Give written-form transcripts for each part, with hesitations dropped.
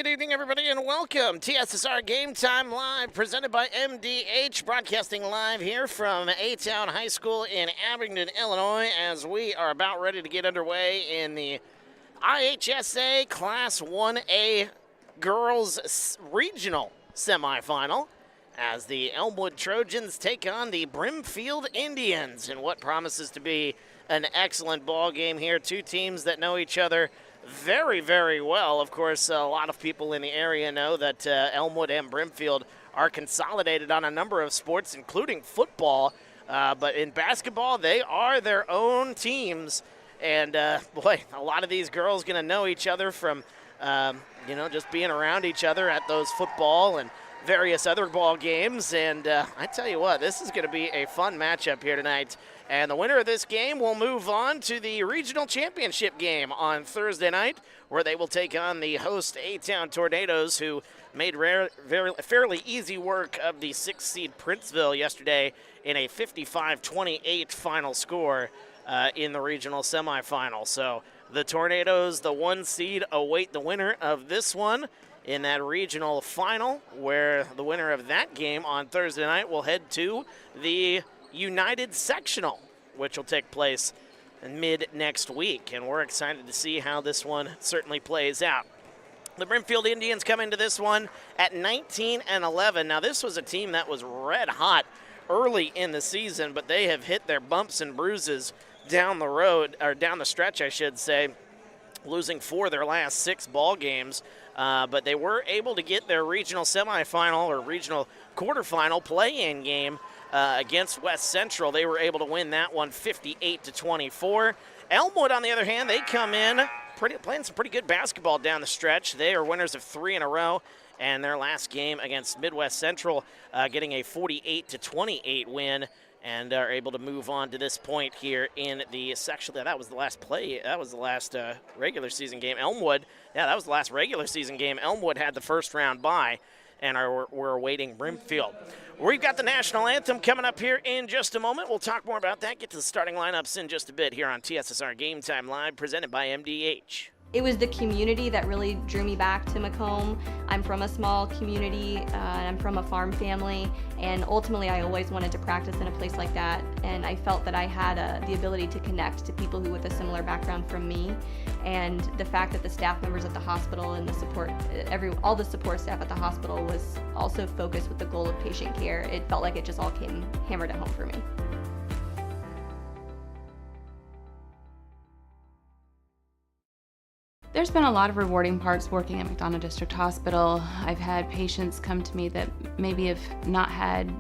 good evening, everybody, and welcome. TSSR Game Time Live, presented by MDH, broadcasting live here from A-Town High School in Abingdon, Illinois, as we are about ready to get underway in the IHSA Class 1A Girls Regional Semifinal, as the Elmwood Trojans take on the Brimfield Indians in what promises to be an excellent ball game here. Two teams that know each other very, very well. Of course, a lot of people in the area know that Elmwood and Brimfield are consolidated on a number of sports, including football. But in basketball, they are their own teams. And, boy, a lot of these girls going to know each other from, just being around each other at those football and various other ball games. And I tell you what, this is going to be a fun matchup here tonight. And the winner of this game will move on to the regional championship game on Thursday night, where they will take on the host A-Town Tornadoes, who made fairly easy work of the 6th seed Princeville yesterday in a 55-28 final score in the regional semifinal. So the Tornadoes, the 1 seed, await the winner of this one in that regional final, where the winner of that game on Thursday night will head to the United Sectional, which will take place mid next week, and we're excited to see how this one certainly plays out. The Brimfield Indians come into this one at 19-11. Now, this was a team that was red hot early in the season, but they have hit their bumps and bruises down the road, or down the stretch, I should say, losing 4 of their last 6 ball games. But they were able to get their regional semifinal or regional quarterfinal play-in game against West Central. They were able to win that one 58-24. Elmwood, on the other hand, they come in playing some pretty good basketball down the stretch. They are winners of 3 in a row, and their last game against Midwest Central getting a 48-28 win, and are able to move on to this point here in the section. That was the last play. That was the last regular season game. Elmwood, that was the last regular season game. Elmwood had the first round bye, and we're awaiting Brimfield. We've got the national anthem coming up here in just a moment. We'll talk more about that, get to the starting lineups in just a bit here on TSSR Game Time Live, presented by MDH. It was the community that really drew me back to Macomb. I'm from a small community, and I'm from a farm family, and ultimately I always wanted to practice in a place like that, and I felt that I had the ability to connect to people who with a similar background from me, and the fact that the staff members at the hospital and the support, all the support staff at the hospital was also focused with the goal of patient care. It felt like it just all came hammered at home for me. There's been a lot of rewarding parts working at McDonough District Hospital. I've had patients come to me that maybe have not had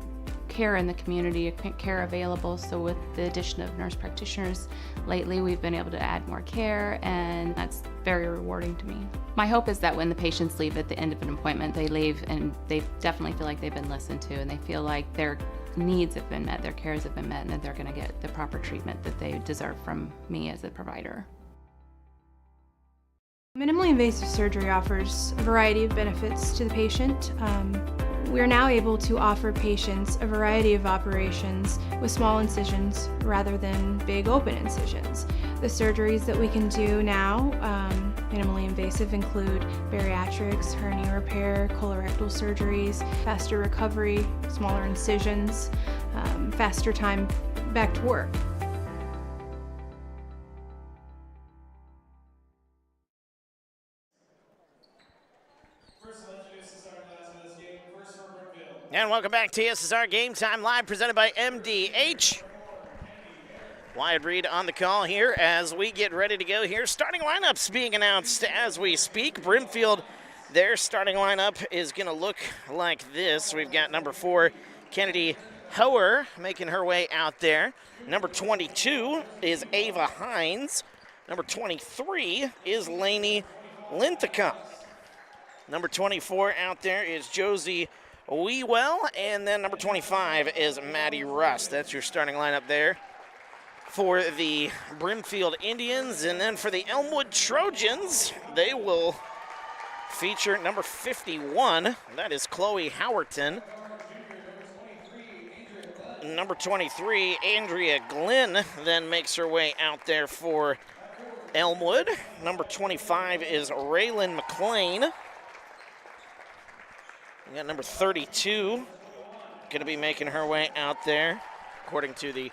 care in the community, care available, so with the addition of nurse practitioners lately, we've been able to add more care, and that's very rewarding to me. My hope is that when the patients leave at the end of an appointment, they leave and they definitely feel like they've been listened to, and they feel like their needs have been met, their cares have been met, and that they're going to get the proper treatment that they deserve from me as a provider. Minimally invasive surgery offers a variety of benefits to the patient. We're now able to offer patients a variety of operations with small incisions rather than big open incisions. The surgeries that we can do now, minimally invasive, include bariatrics, hernia repair, colorectal surgeries, faster recovery, smaller incisions, faster time back to work. And welcome back to TSSR Game Time Live, presented by MDH. Wyatt Reed on the call here as we get ready to go here. Starting lineups being announced as we speak. Brimfield, their starting lineup is going to look like this. We've got number 4, Kennedy Hoer, making her way out there. Number 22 is Ava Hines. Number 23 is Lainey Linthicum. Number 24 out there is Josie Wewell, and then number 25 is Maddie Rust. That's your starting lineup there for the Brimfield Indians. And then for the Elmwood Trojans, they will feature number 51. That is Chloe Howerton. Number 23, Andrea Glenn, then makes her way out there for Elmwood. Number 25 is Raylan McLean. We got number 32 going to be making her way out there, according to the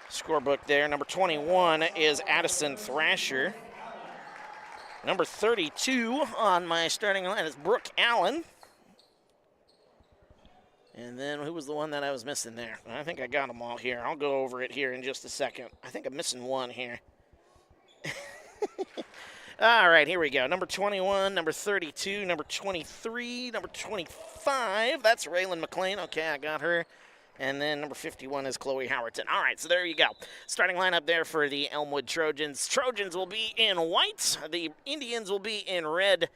scorebook there. Number 21 is Addison Thrasher. Number 32 on my starting line is Brooke Allen. And then who was the one that I was missing there? I think I got them all here. I'll go over it here in just a second. I think I'm missing one here. All right, here we go. Number 21, number 32, number 23, number 25. That's Raylan McLean. Okay, I got her. And then number 51 is Chloe Howerton. All right, so there you go. Starting lineup there for the Elmwood Trojans. Trojans will be in white. The Indians will be in red.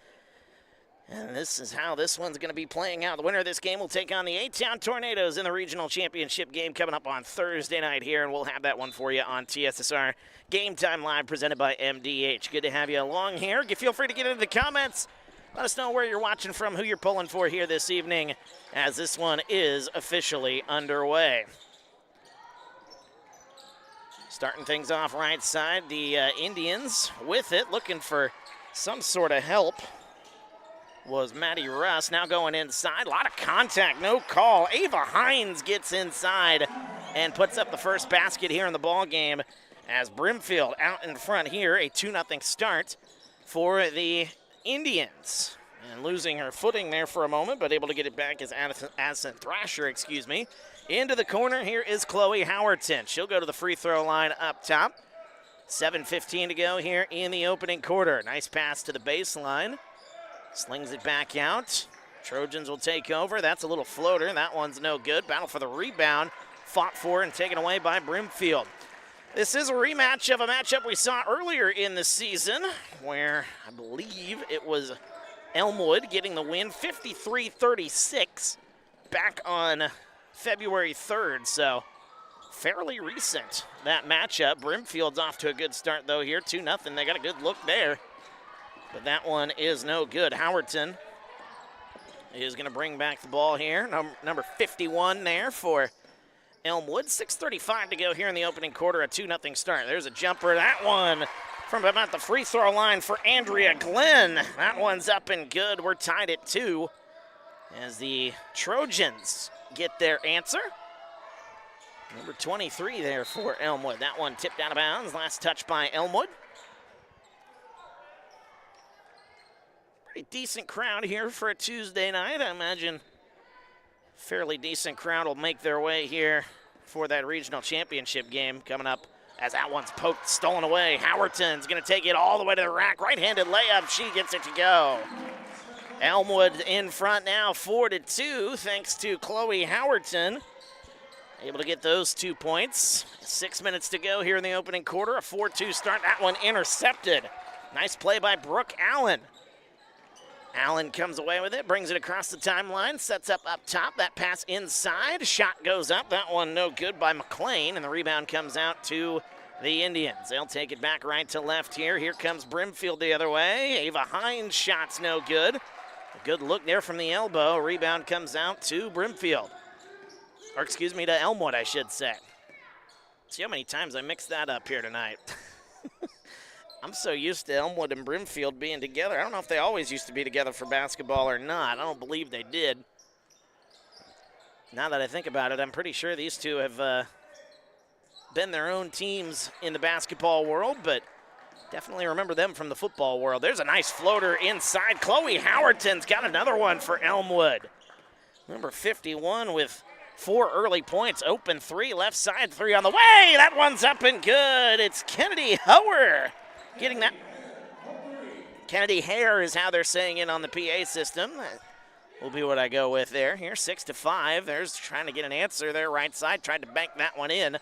And this is how this one's going to be playing out. The winner of this game will take on the A-Town Tornadoes in the regional championship game coming up on Thursday night here, and we'll have that one for you on TSSR Game Time Live presented by MDH. Good to have you along here. Feel free to get into the comments. Let us know where you're watching from, who you're pulling for here this evening, as this one is officially underway. Starting things off right side, the Indians with it, looking for some sort of help, was Maddie Russ. Now going inside, a lot of contact, no call. Ava Hines gets inside and puts up the first basket here in the ball game as Brimfield out in front here, a 2-0 start for the Indians. And losing her footing there for a moment, but able to get it back is Addison Thrasher, into the corner. Here is Chloe Howerton. She'll go to the free throw line up top. 7:15 to go here in the opening quarter. Nice pass to the baseline. Slings it back out. Trojans will take over. That's a little floater. That one's no good. Battle for the rebound. Fought for and taken away by Brimfield. This is a rematch of a matchup we saw earlier in the season where I believe it was Elmwood getting the win 53-36 back on February 3rd. So fairly recent, that matchup. Brimfield's off to a good start, though, here. 2-0. They got a good look there. But that one is no good. Howerton is going to bring back the ball here. Number 51 there for Elmwood. 6:35 to go here in the opening quarter. A 2-0 start. There's a jumper. That one from about the free throw line for Andrea Glenn. That one's up and good. We're tied at 2 as the Trojans get their answer. Number 23 there for Elmwood. That one tipped out of bounds. Last touch by Elmwood. Pretty decent crowd here for a Tuesday night. I imagine fairly decent crowd will make their way here for that regional championship game coming up as that one's poked, stolen away. Howerton's going to take it all the way to the rack. Right-handed layup. She gets it to go. Elmwood in front now, 4-2, thanks to Chloe Howerton. Able to get those 2 points. 6 minutes to go here in the opening quarter. A 4-2 start. That one intercepted. Nice play by Brooke Allen. Allen comes away with it, brings it across the timeline, sets up top. That pass inside. Shot goes up. That one no good by McLean, and the rebound comes out to the Indians. They'll take it back right to left here. Here comes Brimfield the other way. Ava Hines' shot's no good. A good look there from the elbow. Rebound comes out to Brimfield. Or excuse me, to Elmwood, I should say. See how many times I mixed that up here tonight. I'm so used to Elmwood and Brimfield being together. I don't know if they always used to be together for basketball or not. I don't believe they did. Now that I think about it, I'm pretty sure these two have been their own teams in the basketball world, but definitely remember them from the football world. There's a nice floater inside. Chloe Howerton's got another one for Elmwood. Number 51 with 4 early points. Open 3, left side 3 on the way. That one's up and good. It's Kennedy Hauer getting that. Kennedy Hare is how they're saying it on the PA system. That will be what I go with there. Here, 6-5. There's trying to get an answer there, right side. Tried to bank that one in.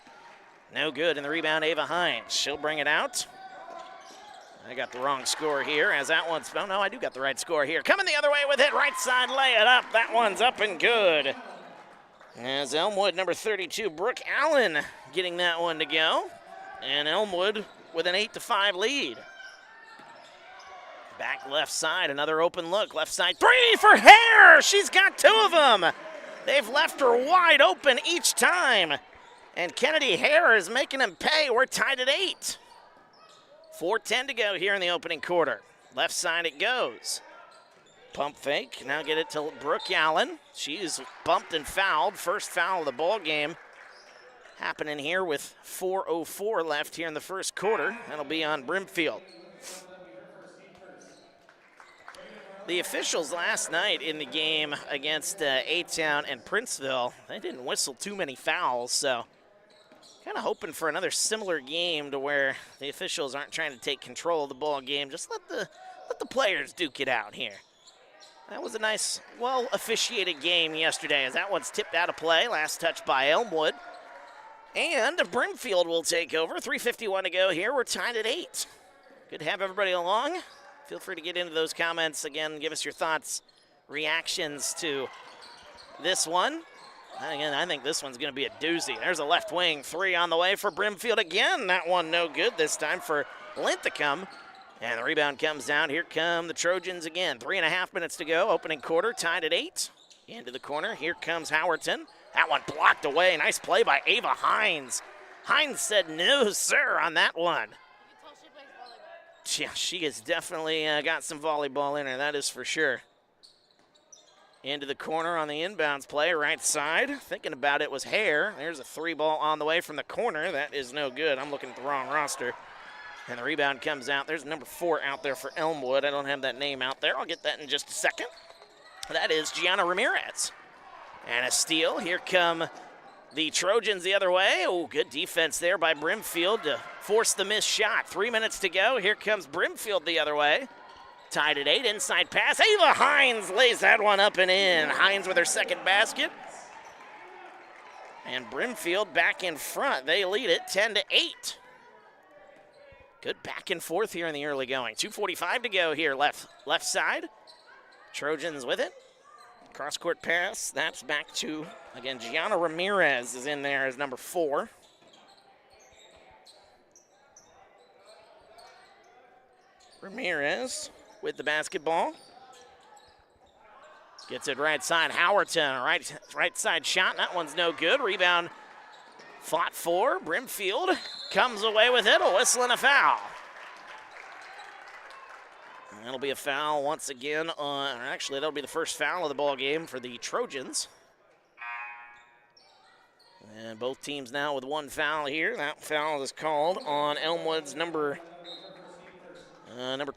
No good. And the rebound, Ava Hines. She'll bring it out. I got the wrong score here as that one's, oh no, I do got the right score here. Coming the other way with it, right side, lay it up. That one's up and good. As Elmwood, number 32, Brooke Allen getting that one to go. And Elmwood with an 8-5 lead. Back left side, another open look. Left side, 3 for Hare. She's got 2 of them. They've left her wide open each time. And Kennedy Hare is making them pay. We're tied at 8. 4:10 to go here in the opening quarter. Left side it goes. Pump fake. Now get it to Brooke Allen. She's bumped and fouled. First foul of the ball game happening here with 4:04 left here in the first quarter. That'll be on Brimfield. The officials last night in the game against A-Town and Princeville, they didn't whistle too many fouls, so kind of hoping for another similar game to where the officials aren't trying to take control of the ball game. Just let the players duke it out here. That was a nice, well-officiated game yesterday as that one's tipped out of play. Last touch by Elmwood. And Brimfield will take over. 3:51 to go here. We're tied at 8. Good to have everybody along. Feel free to get into those comments again. Give us your thoughts, reactions to this one. Again, I think this one's going to be a doozy. There's a left wing 3 on the way for Brimfield again. That one no good this time for Linthicum. And the rebound comes down. Here come the Trojans again. 3.5 minutes to go. Opening quarter, tied at 8. Into the corner. Here comes Howerton. That one blocked away. Nice play by Ava Hines. Hines said no, sir, on that one. Yeah, she has definitely got some volleyball in her, that is for sure. Into the corner on the inbounds play, right side. Thinking about it was Hare. There's a 3 ball on the way from the corner. That is no good. I'm looking at the wrong roster. And the rebound comes out. There's number 4 out there for Elmwood. I don't have that name out there. I'll get that in just a second. That is Gianna Ramirez. And a steal. Here come the Trojans the other way. Oh, good defense there by Brimfield to force the missed shot. 3 minutes to go. Here comes Brimfield the other way. Tied at 8. Inside pass. Ava Hines lays that one up and in. Hines with her second basket. And Brimfield back in front. They lead it 10-8. Good back and forth here in the early going. 2:45 to go here, left side. Trojans with it. Cross-court pass. That's back to, again, Gianna Ramirez is in there as number 4. Ramirez with the basketball. Gets it right side. Howerton, right side shot. That one's no good. Rebound fought for. Brimfield comes away with it. A whistle and a foul. And that'll be a foul once again on, actually that'll be the first foul of the ball game for the Trojans. And both teams now with 1 foul here. That foul is called on Elmwood's number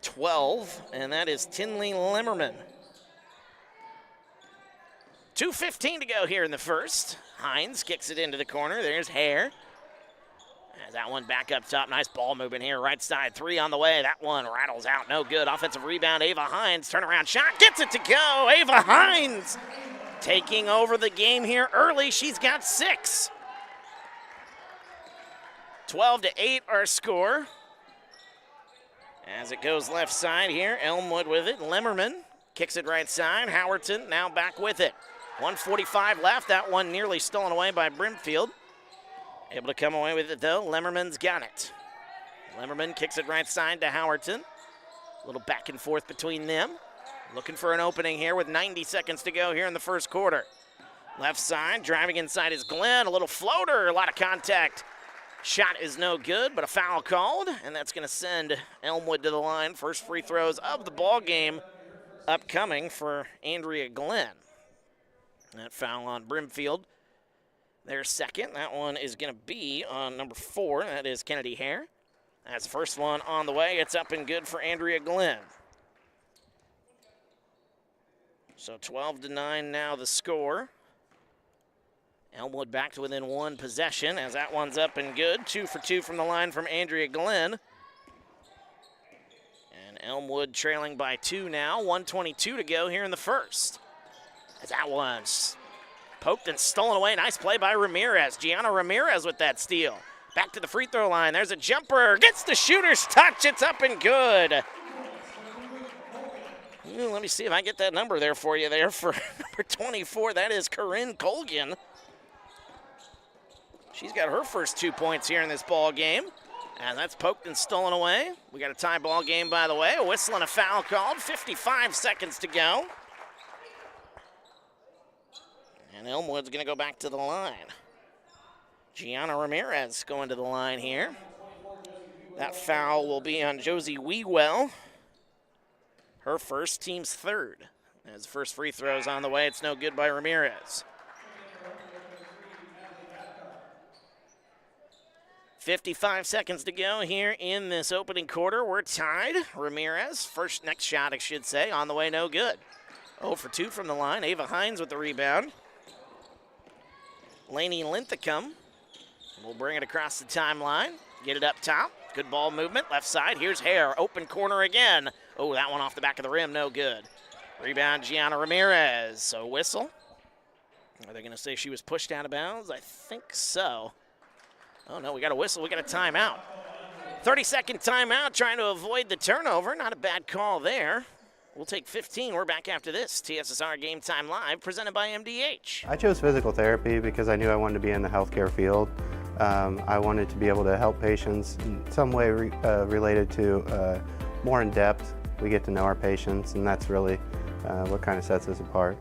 12, and that is Tinley Limmerman. 2:15 to go here in the first. Hines kicks it into the corner. There's Hare. As that one back up top. Nice ball movement here. Right side 3 on the way. That one rattles out. No good. Offensive rebound. Ava Hines. Turnaround shot. Gets it to go. Ava Hines taking over the game here early. She's got 6. 12-8 our score. As it goes left side here. Elmwood with it. Limmerman kicks it right side. Howerton now back with it. 1:45 left. That one nearly stolen away by Brimfield. Able to come away with it, though. Lemmerman's got it. Lemmerman kicks it right side to Howerton. A little back and forth between them. Looking for an opening here with 90 seconds to go here in the first quarter. Left side, driving inside is Glenn. A little floater, a lot of contact. Shot is no good, but a foul called, and that's going to send Elmwood to the line. First free throws of the ball game upcoming for Andrea Glenn. That foul on Brimfield. Their second. That one is going to be on number 4. That is Kennedy Hare. That's the first one on the way. It's up and good for Andrea Glenn. So 12-9 now the score. Elmwood back to within 1 possession as that one's up and good. 2 for 2 from the line from Andrea Glenn. And Elmwood trailing by 2 now. 1:22 to go here in the first. As that one's poked and stolen away. Nice play by Ramirez. Gianna Ramirez with that steal. Back to the free throw line. There's a jumper. Gets the shooter's touch. It's up and good. Ooh, let me see if I get that number there for you there for number 24. That is Corinne Colgan. She's got her first 2 points here in this ball game. And that's poked and stolen away. We got a tie ball game, by the way. A whistle and a foul called. 55 seconds to go. And Elmwood's going to go back to the line. Gianna Ramirez going to the line here. That foul will be on Josie Wewell. Her first, team's 3rd. As the first free throw is on the way, it's no good by Ramirez. 55 seconds to go here in this opening quarter. We're tied. Ramirez, next shot, I should say, on the way, no good. 0 for 2 from the line. Ava Hines with the rebound. Lainey Linthicum will bring it across the timeline. Get it up top. Good ball movement. Left side. Here's Hare. Open corner again. Oh, that one off the back of the rim. No good. Rebound, Gianna Ramirez. So whistle. Are they going to say she was pushed out of bounds? I think so. Oh, no, we got a whistle. We got a timeout. 30-second timeout trying to avoid the turnover. Not a bad call there. We'll take 15. We're back after this. TSSR Game Time Live, presented by MDH. I chose physical therapy because I knew I wanted to be in the healthcare field. I wanted to be able to help patients in some way related to more in depth. We get to know our patients, and that's really what kind of sets us apart.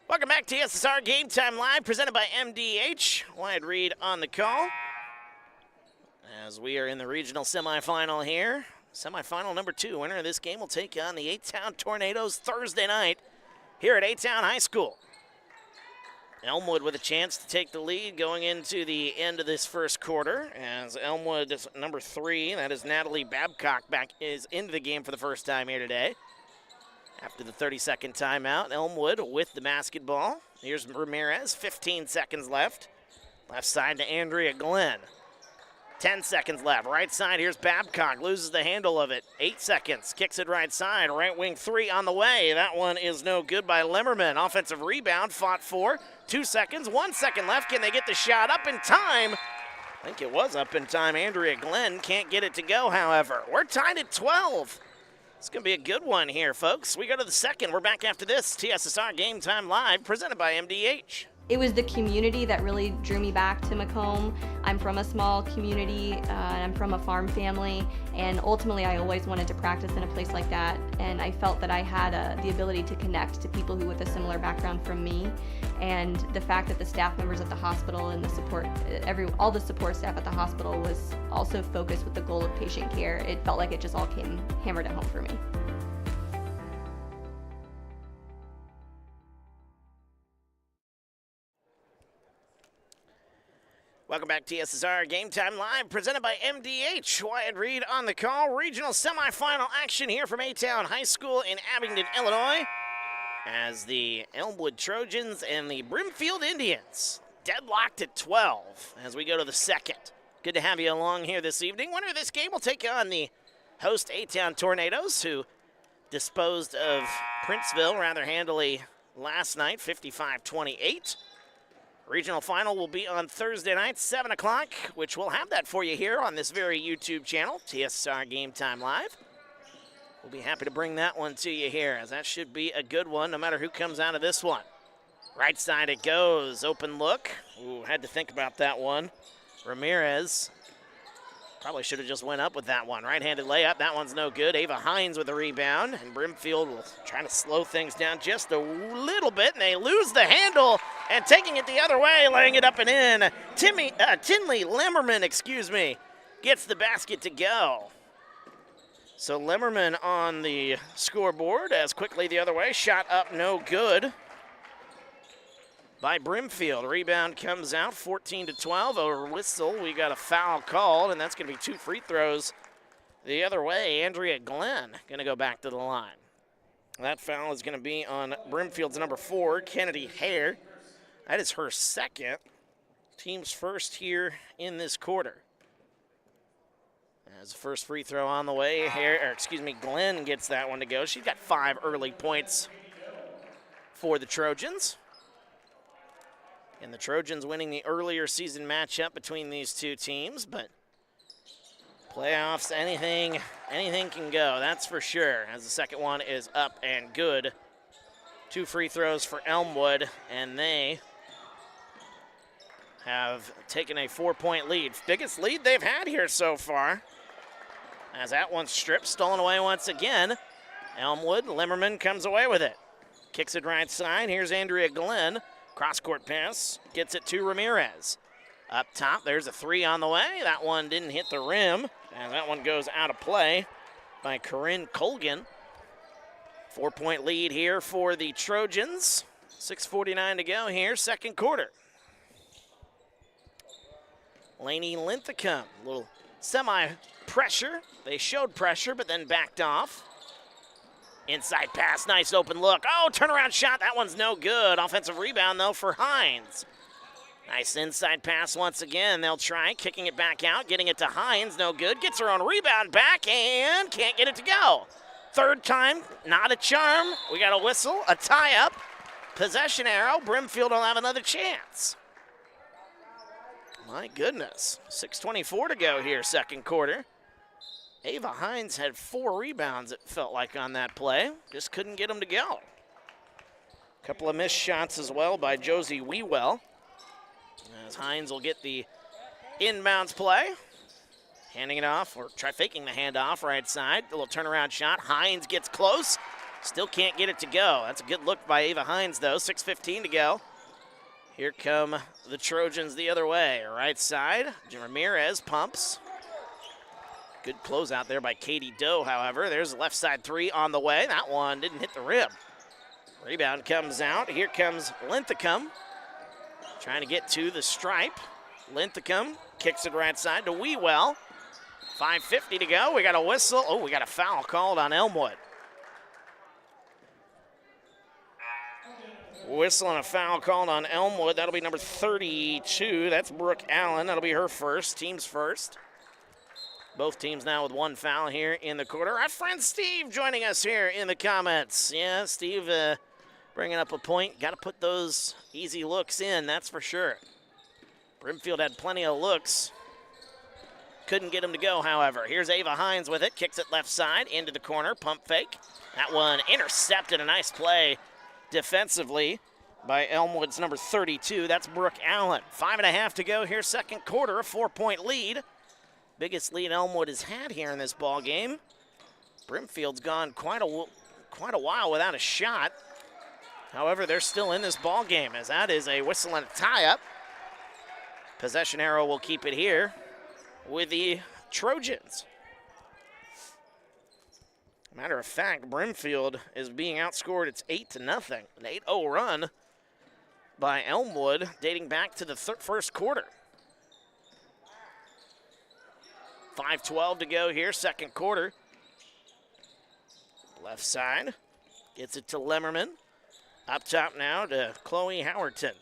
Welcome back to TSSR Game Time Live, presented by MDH. Wyatt Reed on the call. As we are in the regional semifinal here. Semifinal number 2. Winner of this game will take on the A-Town Tornadoes Thursday night here at A-Town High School. Elmwood with a chance to take the lead going into the end of this first quarter, as Elmwood is number 3, that is Natalie Babcock, is into the game for the first time here today. After the 30-second timeout, Elmwood with the basketball. Here's Ramirez, 15 seconds left. Left side to Andrea Glenn. 10 seconds left. Right side, here's Babcock. Loses the handle of it. 8 seconds. Kicks it right side. Right wing 3 on the way. That one is no good by Limmerman. Offensive rebound, fought for. 2 seconds. 1 second left. Can they get the shot up in time? I think it was up in time. Andrea Glenn can't get it to go, however. We're tied at 12. It's going to be a good one here, folks. We go to the second. We're back after this. TSSR Game Time Live, presented by MDH. It was the community that really drew me back to Macomb. I'm from a small community, and I'm from a farm family, and ultimately I always wanted to practice in a place like that, and I felt that I had the ability to connect to people who with a similar background from me, and the fact that the staff members at the hospital and the support, all the support staff at the hospital was also focused with the goal of patient care. It felt like it just all came hammered at home for me. Welcome back to TSSR Game Time Live, presented by MDH. Wyatt Reed on the call. Regional semifinal action here from A-Town High School in Abingdon, Illinois, as the Elmwood Trojans and the Brimfield Indians deadlocked at 12 as we go to the second. Good to have you along here this evening. Winner of this game will take on the host A-Town Tornadoes, who disposed of Princeville rather handily last night, 55-28. Regional final will be on Thursday night, 7 o'clock, which we'll have that for you here on this very YouTube channel, TSSR Game Time Live. We'll be happy to bring that one to you here, as that should be a good one, no matter who comes out of this one. Right side it goes, open look. Ooh, had to think about that one. Ramirez probably should have just went up with that one. Right-handed layup, that one's no good. Ava Hines with the rebound, and Brimfield will try to slow things down just a little bit, and they lose the handle, and taking it the other way, laying it up and in. Tinley Limmerman, gets the basket to go. So Limmerman on the scoreboard, as quickly the other way, shot up, no good by Brimfield. Rebound comes out, 14-12, over whistle. We got a foul called, and that's going to be 2 free throws the other way. Andrea Glenn going to go back to the line. That foul is going to be on Brimfield's number 4, Kennedy Hare. That is her second, team's first here in this quarter. As the first free throw on the way, Glenn gets that one to go. She's got 5 early points for the Trojans. And the Trojans winning the earlier season matchup between these two teams, but playoffs, anything can go, that's for sure, as the second one is up and good. 2 free throws for Elmwood, and they have taken a 4-point lead. Biggest lead they've had here so far. As that one's stripped, stolen away once again. Elmwood, Limmerman comes away with it. Kicks it right side, here's Andrea Glenn. Cross-court pass, gets it to Ramirez. Up top, there's a 3 on the way. That one didn't hit the rim. And that one goes out of play by Corinne Colgan. 4-point lead here for the Trojans. 6:49 to go here, second quarter. Lainey Linthicum, a little semi-pressure. They showed pressure, but then backed off. Inside pass, nice open look. Oh, turnaround shot, that one's no good. Offensive rebound, though, for Hines. Nice inside pass once again. They'll try kicking it back out, getting it to Hines, no good. Gets her own rebound back and can't get it to go. Third time, not a charm. We got a whistle, a tie-up, possession arrow. Brimfield will have another chance. My goodness, 6:24 to go here, second quarter. Ava Hines had 4 rebounds, it felt like, on that play. Just couldn't get them to go. A couple of missed shots as well by Josie Wewell. As Hines will get the inbounds play. Handing it off, or try faking the handoff right side. A little turnaround shot. Hines gets close. Still can't get it to go. That's a good look by Ava Hines, though. 6:15 to go. Here come the Trojans the other way. Right side, Ramirez pumps. Good closeout there by Katie Doe, however. There's a left side 3 on the way. That one didn't hit the rim. Rebound comes out. Here comes Linthicum. Trying to get to the stripe. Linthicum kicks it right side to Wewell. 5:50 to go. We got a whistle. Oh, we got a foul called on Elmwood. Whistle and a foul called on Elmwood. That'll be number 32. That's Brooke Allen. That'll be her first, team's first. Both teams now with 1 foul here in the quarter. Our friend Steve joining us here in the comments. Yeah, Steve bringing up a point. Got to put those easy looks in, that's for sure. Brimfield had plenty of looks. Couldn't get them to go, however. Here's Ava Hines with it. Kicks it left side into the corner. Pump fake. That one intercepted. A nice play defensively by Elmwood's number 32. That's Brooke Allen. 5.5 to go here, second quarter. A 4-point lead. Biggest lead Elmwood has had here in this ball game. Brimfield's gone quite a while without a shot. However, they're still in this ball game, as that is a whistle and a tie-up. Possession arrow will keep it here with the Trojans. Matter of fact, Brimfield is being outscored. It's 8-0. An 8-0 run by Elmwood dating back to the first quarter. 5:12 to go here, second quarter. Left side, gets it to Lemmerman. Up top now to Chloe Howerton.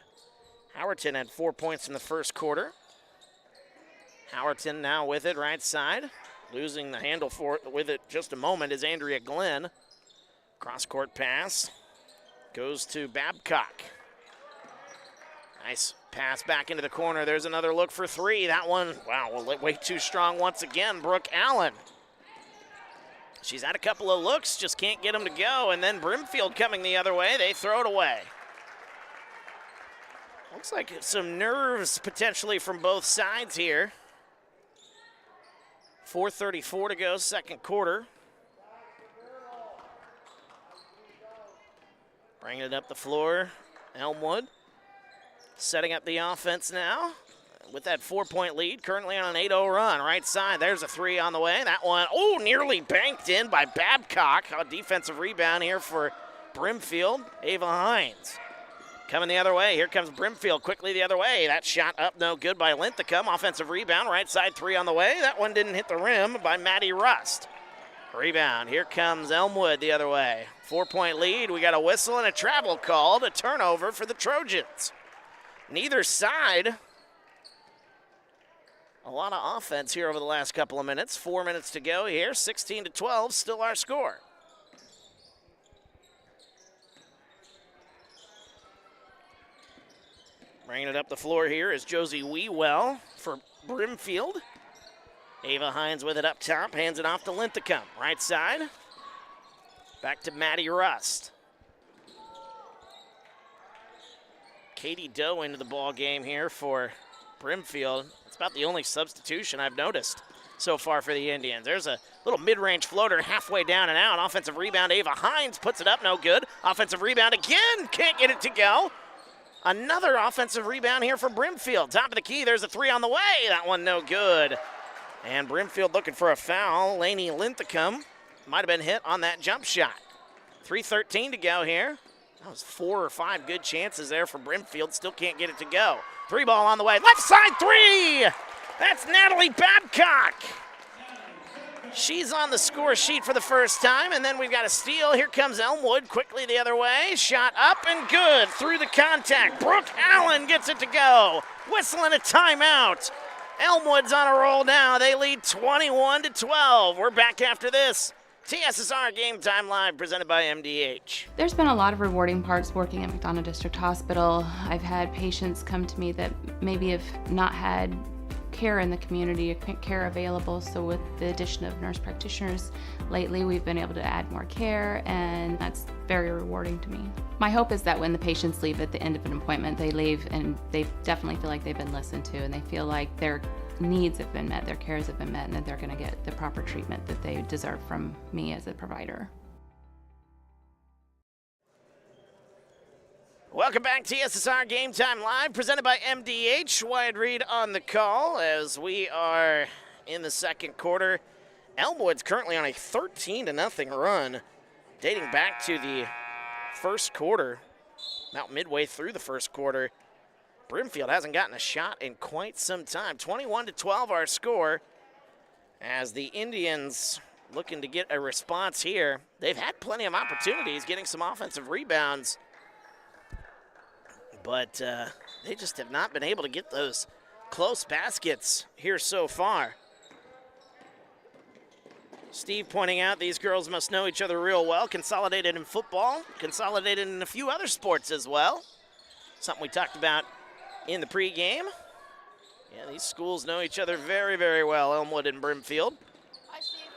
Howerton had 4 points in the first quarter. Howerton now with it right side. Losing the handle for it with it just a moment is Andrea Glenn. Cross-court pass goes to Babcock. Nice pass back into the corner. There's another look for 3. That one, wow, way too strong once again. Brooke Allen. She's had a couple of looks, just can't get them to go. And then Brimfield coming the other way. They throw it away. Looks like some nerves potentially from both sides here. 4:34 to go, second quarter. Bringing it up the floor, Elmwood. Setting up the offense now with that 4-point lead, currently on an 8-0 run. Right side, there's a 3 on the way. That one, oh, nearly banked in by Babcock. A defensive rebound here for Brimfield. Ava Hines coming the other way. Here comes Brimfield quickly the other way. That shot up, no good by Linthicum. Offensive rebound, right side 3 on the way. That one didn't hit the rim by Maddie Rust. Rebound, here comes Elmwood the other way. 4-point lead, we got a whistle and a travel called, a turnover for the Trojans. Neither side, a lot of offense here over the last couple of minutes. 4 minutes to go here, 16-12, still our score. Bringing it up the floor here is Josie Wewell for Brimfield. Ava Hines with it up top, hands it off to Linthicum. Right side, back to Maddie Rust. Katie Doe into the ball game here for Brimfield. It's about the only substitution I've noticed so far for the Indians. There's a little mid-range floater halfway down and out. Offensive rebound, Ava Hines puts it up, no good. Offensive rebound again, can't get it to go. Another offensive rebound here for Brimfield. Top of the key, there's a 3 on the way. That one no good. And Brimfield looking for a foul. Lainey Linthicum might have been hit on that jump shot. 3:13 to go here. That was 4 or 5 good chances there for Brimfield. Still can't get it to go. 3 ball on the way. Left side 3! That's Natalie Babcock. She's on the score sheet for the first time, and then we've got a steal. Here comes Elmwood quickly the other way. Shot up and good through the contact. Brooke Allen gets it to go. Whistling a timeout. Elmwood's on a roll now. They lead 21-12. We're back after this. TSSR Game Time Live presented by MDH. There's been a lot of rewarding parts working at McDonough District Hospital. I've had patients come to me that maybe have not had care in the community, care available, so with the addition of nurse practitioners lately, we've been able to add more care, and that's very rewarding to me. My hope is that when the patients leave at the end of an appointment, they leave and they definitely feel like they've been listened to, and they feel like their needs have been met, their cares have been met, and that they're going to get the proper treatment that they deserve from me as a provider. Welcome back to TSSR Game Time Live, presented by MDH. Wyatt Reed on the call as we are in the second quarter. Elmwood's currently on a 13-0 run, dating back to the first quarter, about midway through the first quarter. Brimfield hasn't gotten a shot in quite some time. 21-12 our score as the Indians looking to get a response here. They've had plenty of opportunities getting some offensive rebounds, but they just have not been able to get those close baskets here so far. Steve pointing out these girls must know each other real well, consolidated in football, consolidated in a few other sports as well. Something we talked about in the pregame. Yeah, these schools know each other very, very well, Elmwood and Brimfield. Hi, Steve.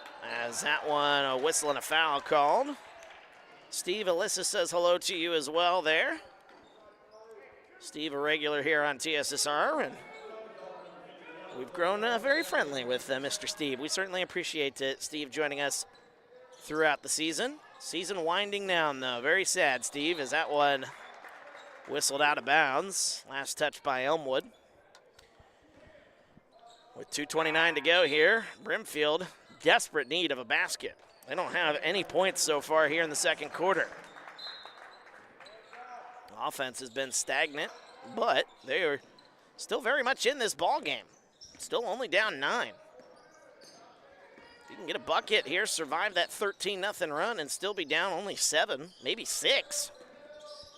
As that one, a whistle and a foul called. Steve, Alyssa says hello to you as well there. Steve, a regular here on TSSR, and we've grown very friendly with Mr. Steve. We certainly appreciate Steve joining us throughout the season. Season winding down, though. Very sad, Steve, as that one whistled out of bounds. Last touch by Elmwood. With 2:29 to go here, Brimfield, desperate need of a basket. They don't have any points so far here in the second quarter. Offense has been stagnant, but they are still very much in this ball game. Still only down 9. If you can get a bucket here, survive that 13-0 run, and still be down only 7, maybe 6,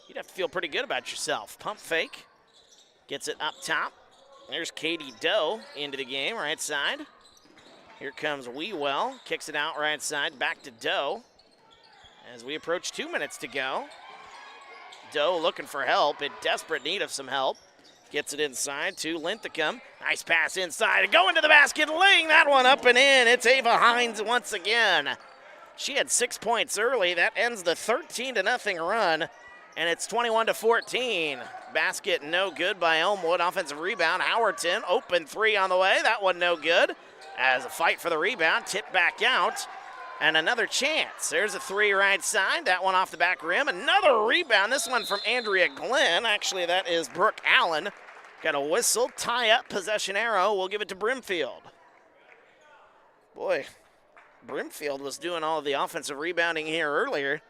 you'd have to feel pretty good about yourself. Pump fake, gets it up top. There's Katie Doe into the game, right side. Here comes Wewell, kicks it out right side, back to Doe. As we approach 2 minutes to go. Doe looking for help, in desperate need of some help. Gets it inside to Linthicum. Nice pass inside, going to the basket, laying that one up and in. It's Ava Hines once again. She had 6 points early. That ends the 13-0 run, and it's 21-14. Basket no good by Elmwood. Offensive rebound, Howerton, open 3 on the way. That one no good. As a fight for the rebound, tipped back out. And another chance. There's a 3 right side. That one off the back rim. Another rebound. This one from Andrea Glenn. Actually, that is Brooke Allen. Got a whistle, tie up, possession arrow. We'll give it to Brimfield. Boy, Brimfield was doing all of the offensive rebounding here earlier.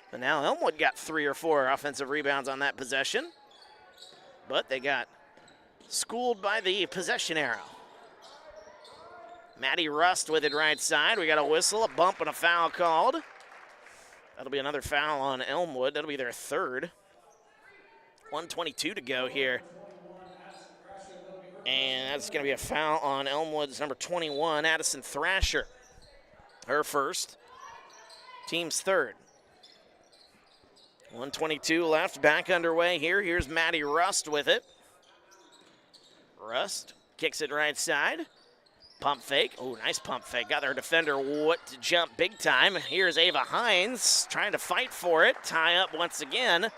But now Elmwood got 3 or 4 offensive rebounds on that possession. But they got schooled by the possession arrow. Maddie Rust with it right side. We got a whistle, a bump, and a foul called. That'll be another foul on Elmwood. That'll be their 3rd. 1:22 to go here. And that's going to be a foul on Elmwood's number 21, Addison Thrasher. Her first, team's 3rd. 1:22 left, back underway here. Here's Maddie Rust with it. Rust kicks it right side. Pump fake. Oh, nice pump fake. Got their defender what to jump big time. Here's Ava Hines trying to fight for it. Tie up once again.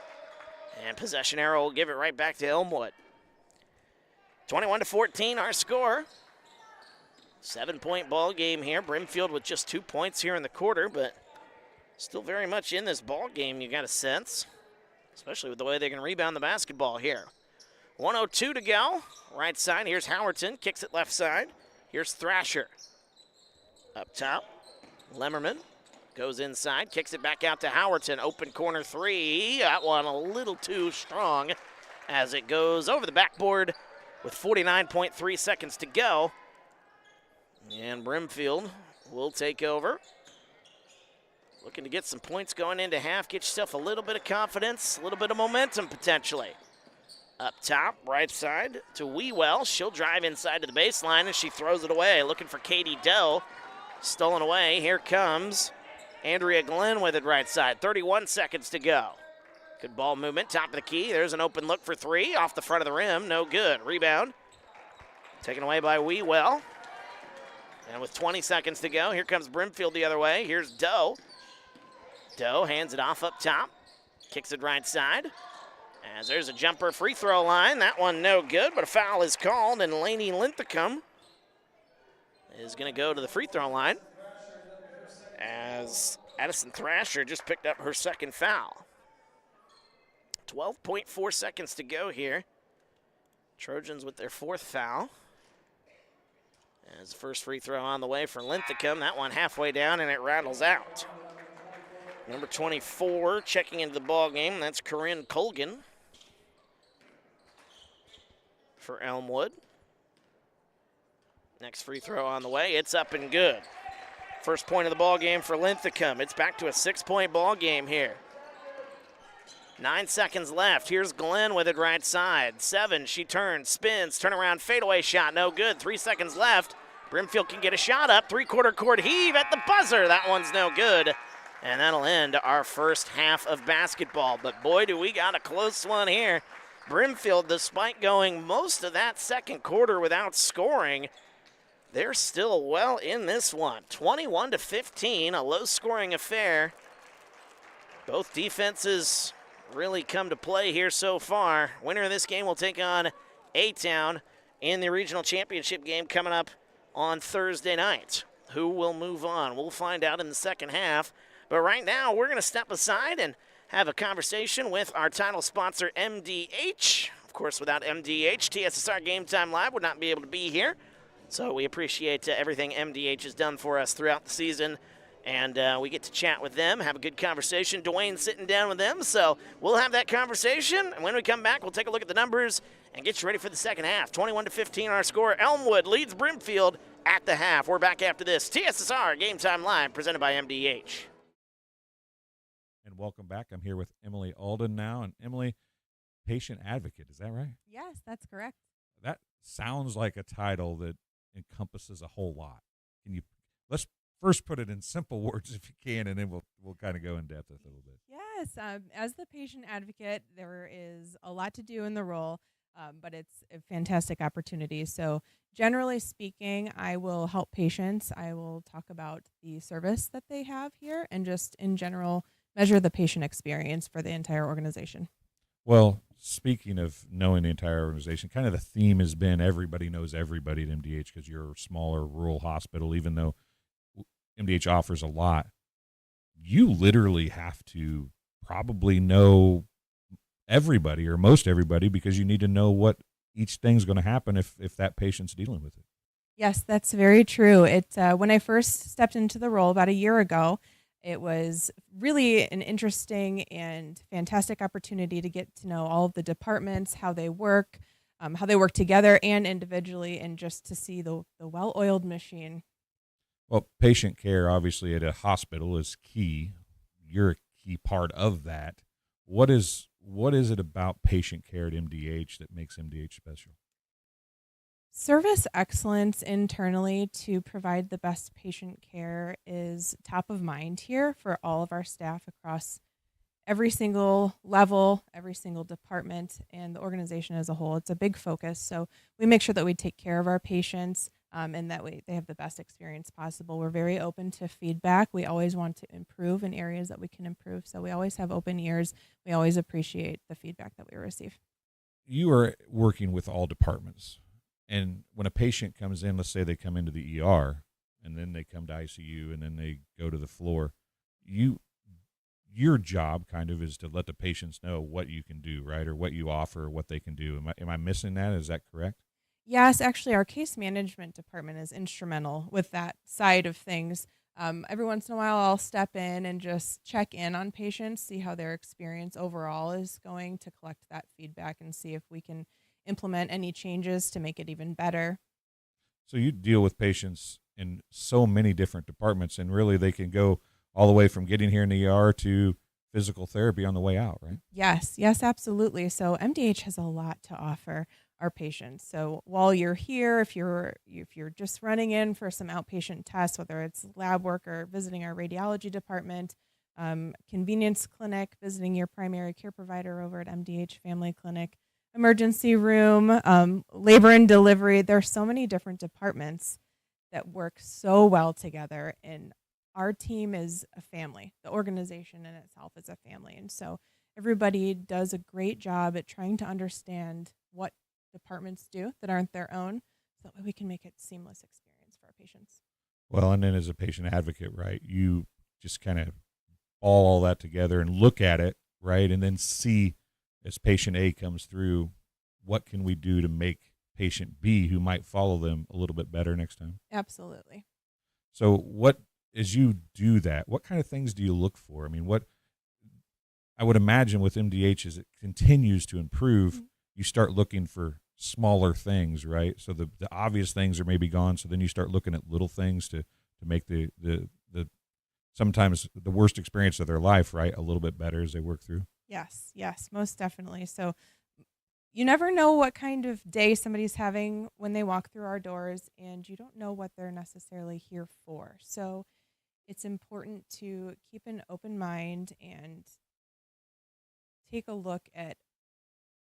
And possession arrow will give it right back to Elmwood. 21-14 our score. 7-point ball game here. Brimfield with just 2 points here in the quarter, but still very much in this ball game, you got a sense. Especially with the way they can rebound the basketball here. 1:02 to go. Right side, here's Howerton. Kicks it left side. Here's Thrasher. Up top, Lemmerman goes inside, kicks it back out to Howerton. Open corner three. That one a little too strong as it goes over the backboard with 49.3 seconds to go. And Brimfield will take over. Looking to get some points going into half, get yourself a little bit of confidence, a little bit of momentum potentially. Up top, right side to Wewell. She'll drive inside to the baseline and she throws it away. Looking for Katie Doe. Stolen away. Here comes Andrea Glenn with it right side. 31 seconds to go. Good ball movement, top of the key. There's an open look for three off the front of the rim. No good. Rebound taken away by Wewell. And with 20 seconds to go, here comes Brimfield the other way. Here's Doe. Doe hands it off up top. Kicks it right side. As there's a jumper free throw line. That one no good, but a foul is called, and Lainey Linthicum is going to go to the free throw line as Addison Thrasher just picked up her second foul. 12.4 seconds to go here. Trojans with their fourth foul. As the first free throw on the way for Linthicum. That one halfway down, and it rattles out. Number 24 checking into the ball game. That's Corinne Colgan for Elmwood. Next free throw on the way. It's up and good. First point of the ball game for Linthicum. It's back to a 6-point ball game here. 9 seconds left. Here's Glenn with it right side. 7, she turns, spins, turnaround, fadeaway shot. No good. 3 seconds left. Brimfield can get a shot up. Three-quarter court heave at the buzzer. That one's no good. And that'll end our first half of basketball. But boy, do we got a close one here. Brimfield, despite going most of that second quarter without scoring, they're still well in this one. 21-15, a low-scoring affair. Both defenses really come to play here so far. Winner of this game will take on A-Town in the regional championship game coming up on Thursday night. Who will move on? We'll find out in the second half. But right now, we're going to step aside and have a conversation with our title sponsor, MDH. Of course, without MDH, TSSR Game Time Live would not be able to be here. So we appreciate everything MDH has done for us throughout the season. And we get to chat with them, have a good conversation. Dwayne's sitting down with them, so we'll have that conversation. And when we come back, we'll take a look at the numbers and get you ready for the second half. 21-15 our score. Elmwood leads Brimfield at the half. We're back after this. TSSR Game Time Live, presented by MDH. And welcome back. I'm here with Emily Alden now. And Emily, patient advocate, is that right? Yes, that's correct. That sounds like a title that encompasses a whole lot. Let's first put it in simple words if you can, and then we'll kind of go in depth with it a little bit. Yes, as the patient advocate, there is a lot to do in the role, but it's a fantastic opportunity. So generally speaking, I will help patients. I will talk about the service that they have here and just in general measure the patient experience for the entire organization. Well, speaking of knowing the entire organization, kind of the theme has been everybody knows everybody at MDH because you're a smaller rural hospital, even though MDH offers a lot. You literally have to probably know everybody or most everybody because you need to know what each thing's going to happen if that patient's dealing with it. Yes, that's very true. When I first stepped into the role about a year ago, it was really an interesting and fantastic opportunity to get to know all of the departments, how they work together and individually, and just to see the well-oiled machine. Well, patient care, obviously, at a hospital is key. You're a key part of that. What is it about patient care at MDH that makes MDH special? Service excellence internally to provide the best patient care is top of mind here for all of our staff across every single level, every single department, and the organization as a whole. It's a big focus. So we make sure that we take care of our patients and that way they have the best experience possible. We're very open to feedback. We always want to improve in areas that we can improve. So we always have open ears. We always appreciate the feedback that we receive. You are working with all departments. And when a patient comes in, let's say they come into the ER and then they come to ICU and then they go to the floor, your job kind of is to let the patients know what you can do, right? Or what you offer, or what they can do. Am I missing that? Is that correct? Yes, actually, our case management department is instrumental with that side of things. Every once in a while, I'll step in and just check in on patients, see how their experience overall is going, to collect that feedback and see if we can implement any changes to make it even better. So you deal with patients in so many different departments, and really they can go all the way from getting here in the ER to physical therapy on the way out, right? Yes, absolutely. So MDH has a lot to offer our patients. So while you're here, if you're just running in for some outpatient tests, whether it's lab work or visiting our radiology department, convenience clinic, visiting your primary care provider over at MDH Family Clinic, emergency room, labor and delivery, there's so many different departments that work so well together, and our team is a family. The organization in itself is a family. And so everybody does a great job at trying to understand what departments do that aren't their own, so that way we can make it a seamless experience for our patients. Well, and then as a patient advocate, right, you just kind of all that together and look at it, right, and then see as patient A comes through, what can we do to make patient B, who might follow them, a little bit better next time? Absolutely. So what, as you do that, what kind of things do you look for? I mean, what I would imagine with MDH as it continues to improve, you start looking for smaller things, right? So the obvious things are maybe gone. So then you start looking at little things to make the sometimes the worst experience of their life, right, a little bit better as they work through. Yes, most definitely. So you never know what kind of day somebody's having when they walk through our doors, and you don't know what they're necessarily here for. So it's important to keep an open mind and take a look at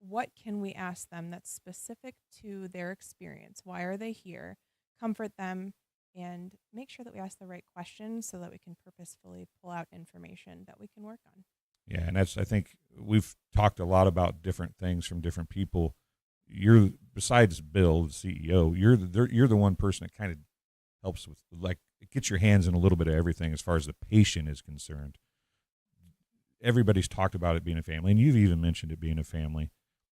what can we ask them that's specific to their experience. Why are they here? Comfort them and make sure that we ask the right questions so that we can purposefully pull out information that we can work on. Yeah, and that's, I think we've talked a lot about different things from different people. You're, besides Bill, the CEO, you're the one person that kind of helps with, like, it gets your hands in a little bit of everything as far as the patient is concerned. Everybody's talked about it being a family, and you've even mentioned it being a family.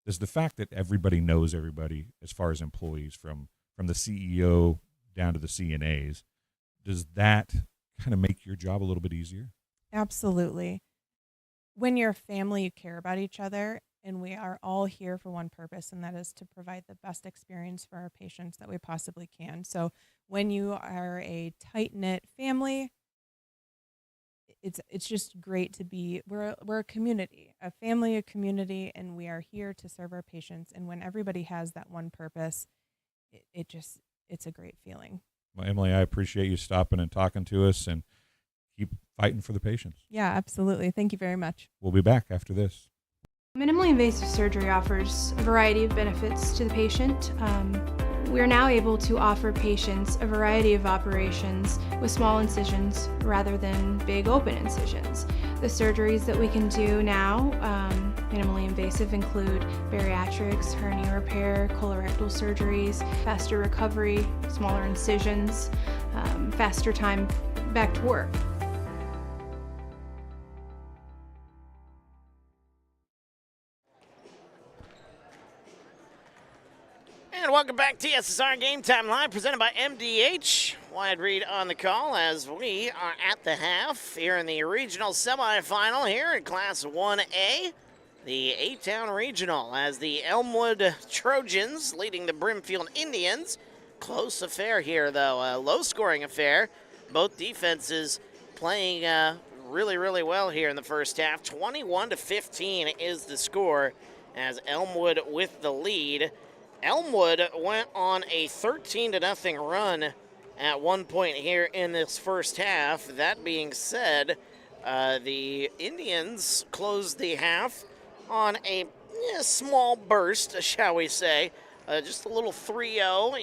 Does the fact that everybody knows everybody as far as employees, from the CEO down to the CNAs, does that kind of make your job a little bit easier? Absolutely. When you're a family, you care about each other, and we are all here for one purpose, and that is to provide the best experience for our patients that we possibly can. So when you are a tight-knit family, it's just great to be, we're a community, a family, a community, and we are here to serve our patients. And when everybody has that one purpose, it's a great feeling. Well, Emily, I appreciate you stopping and talking to us, and keep fighting for the patients. Yeah, absolutely. Thank you very much. We'll be back after this. Minimally invasive surgery offers a variety of benefits to the patient. We are now able to offer patients a variety of operations with small incisions rather than big open incisions. The surgeries that we can do now, minimally invasive, include bariatrics, hernia repair, colorectal surgeries, faster recovery, smaller incisions, faster time back to work. And welcome back to TSSR Game Time Live, presented by MDH. Wyatt Reed on the call as we are at the half here in the regional semifinal here in Class 1A. The A-Town Regional as the Elmwood Trojans leading the Brimfield Indians. Close affair here, though. A low-scoring affair. Both defenses playing really, really well here in the first half. 21-15 is the score as Elmwood with the lead. Elmwood went on a 13-0 run at one point here in this first half. That being said, the Indians closed the half on a small burst, shall we say. Just a little 3-0,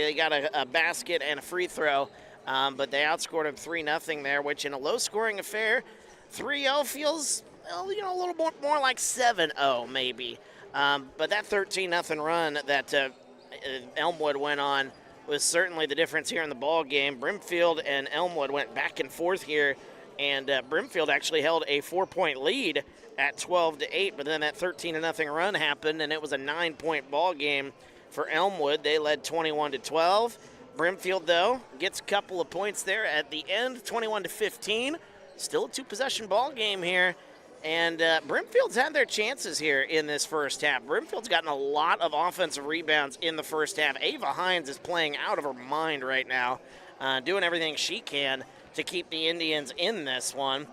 they got a basket and a free throw, but they outscored them 3-0 there, which in a low-scoring affair, 3-0 feels, a little more like 7-0 maybe. But that 13-0 run that Elmwood went on was certainly the difference here in the ball game. Brimfield and Elmwood went back and forth here, and Brimfield actually held a 4-point lead at 12-8, but then that 13-0 run happened, and it was a 9-point ball game for Elmwood. They led 21-12. Brimfield, though, gets a couple of points there at the end, 21-15. Still a two-possession ball game here. And Brimfield's had their chances here in this first half. Brimfield's gotten a lot of offensive rebounds in the first half. Ava Hines is playing out of her mind right now, doing everything she can to keep the Indians in this one.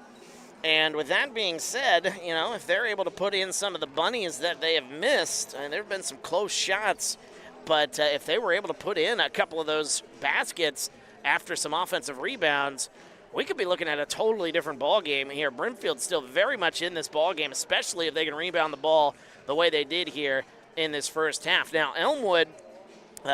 And with that being said, you know, if they're able to put in some of the bunnies that they have missed, and there have been some close shots, but if they were able to put in a couple of those baskets after some offensive rebounds, we could be looking at a totally different ball game here. Brimfield's still very much in this ball game, especially if they can rebound the ball the way they did here in this first half. Now, Elmwood,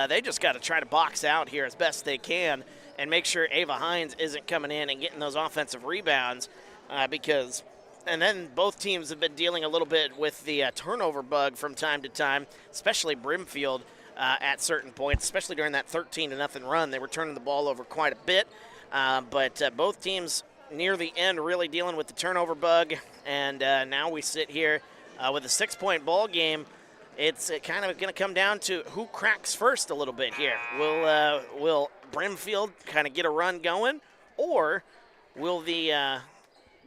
they just got to try to box out here as best they can and make sure Ava Hines isn't coming in and getting those offensive rebounds and then both teams have been dealing a little bit with the turnover bug from time to time, especially Brimfield at certain points, especially during that 13-0 run. They were turning the ball over quite a bit. But both teams near the end really dealing with the turnover bug, and now we sit here with a 6-point ball game. It's kind of going to come down to who cracks first a little bit here. Will Brimfield kind of get a run going, or will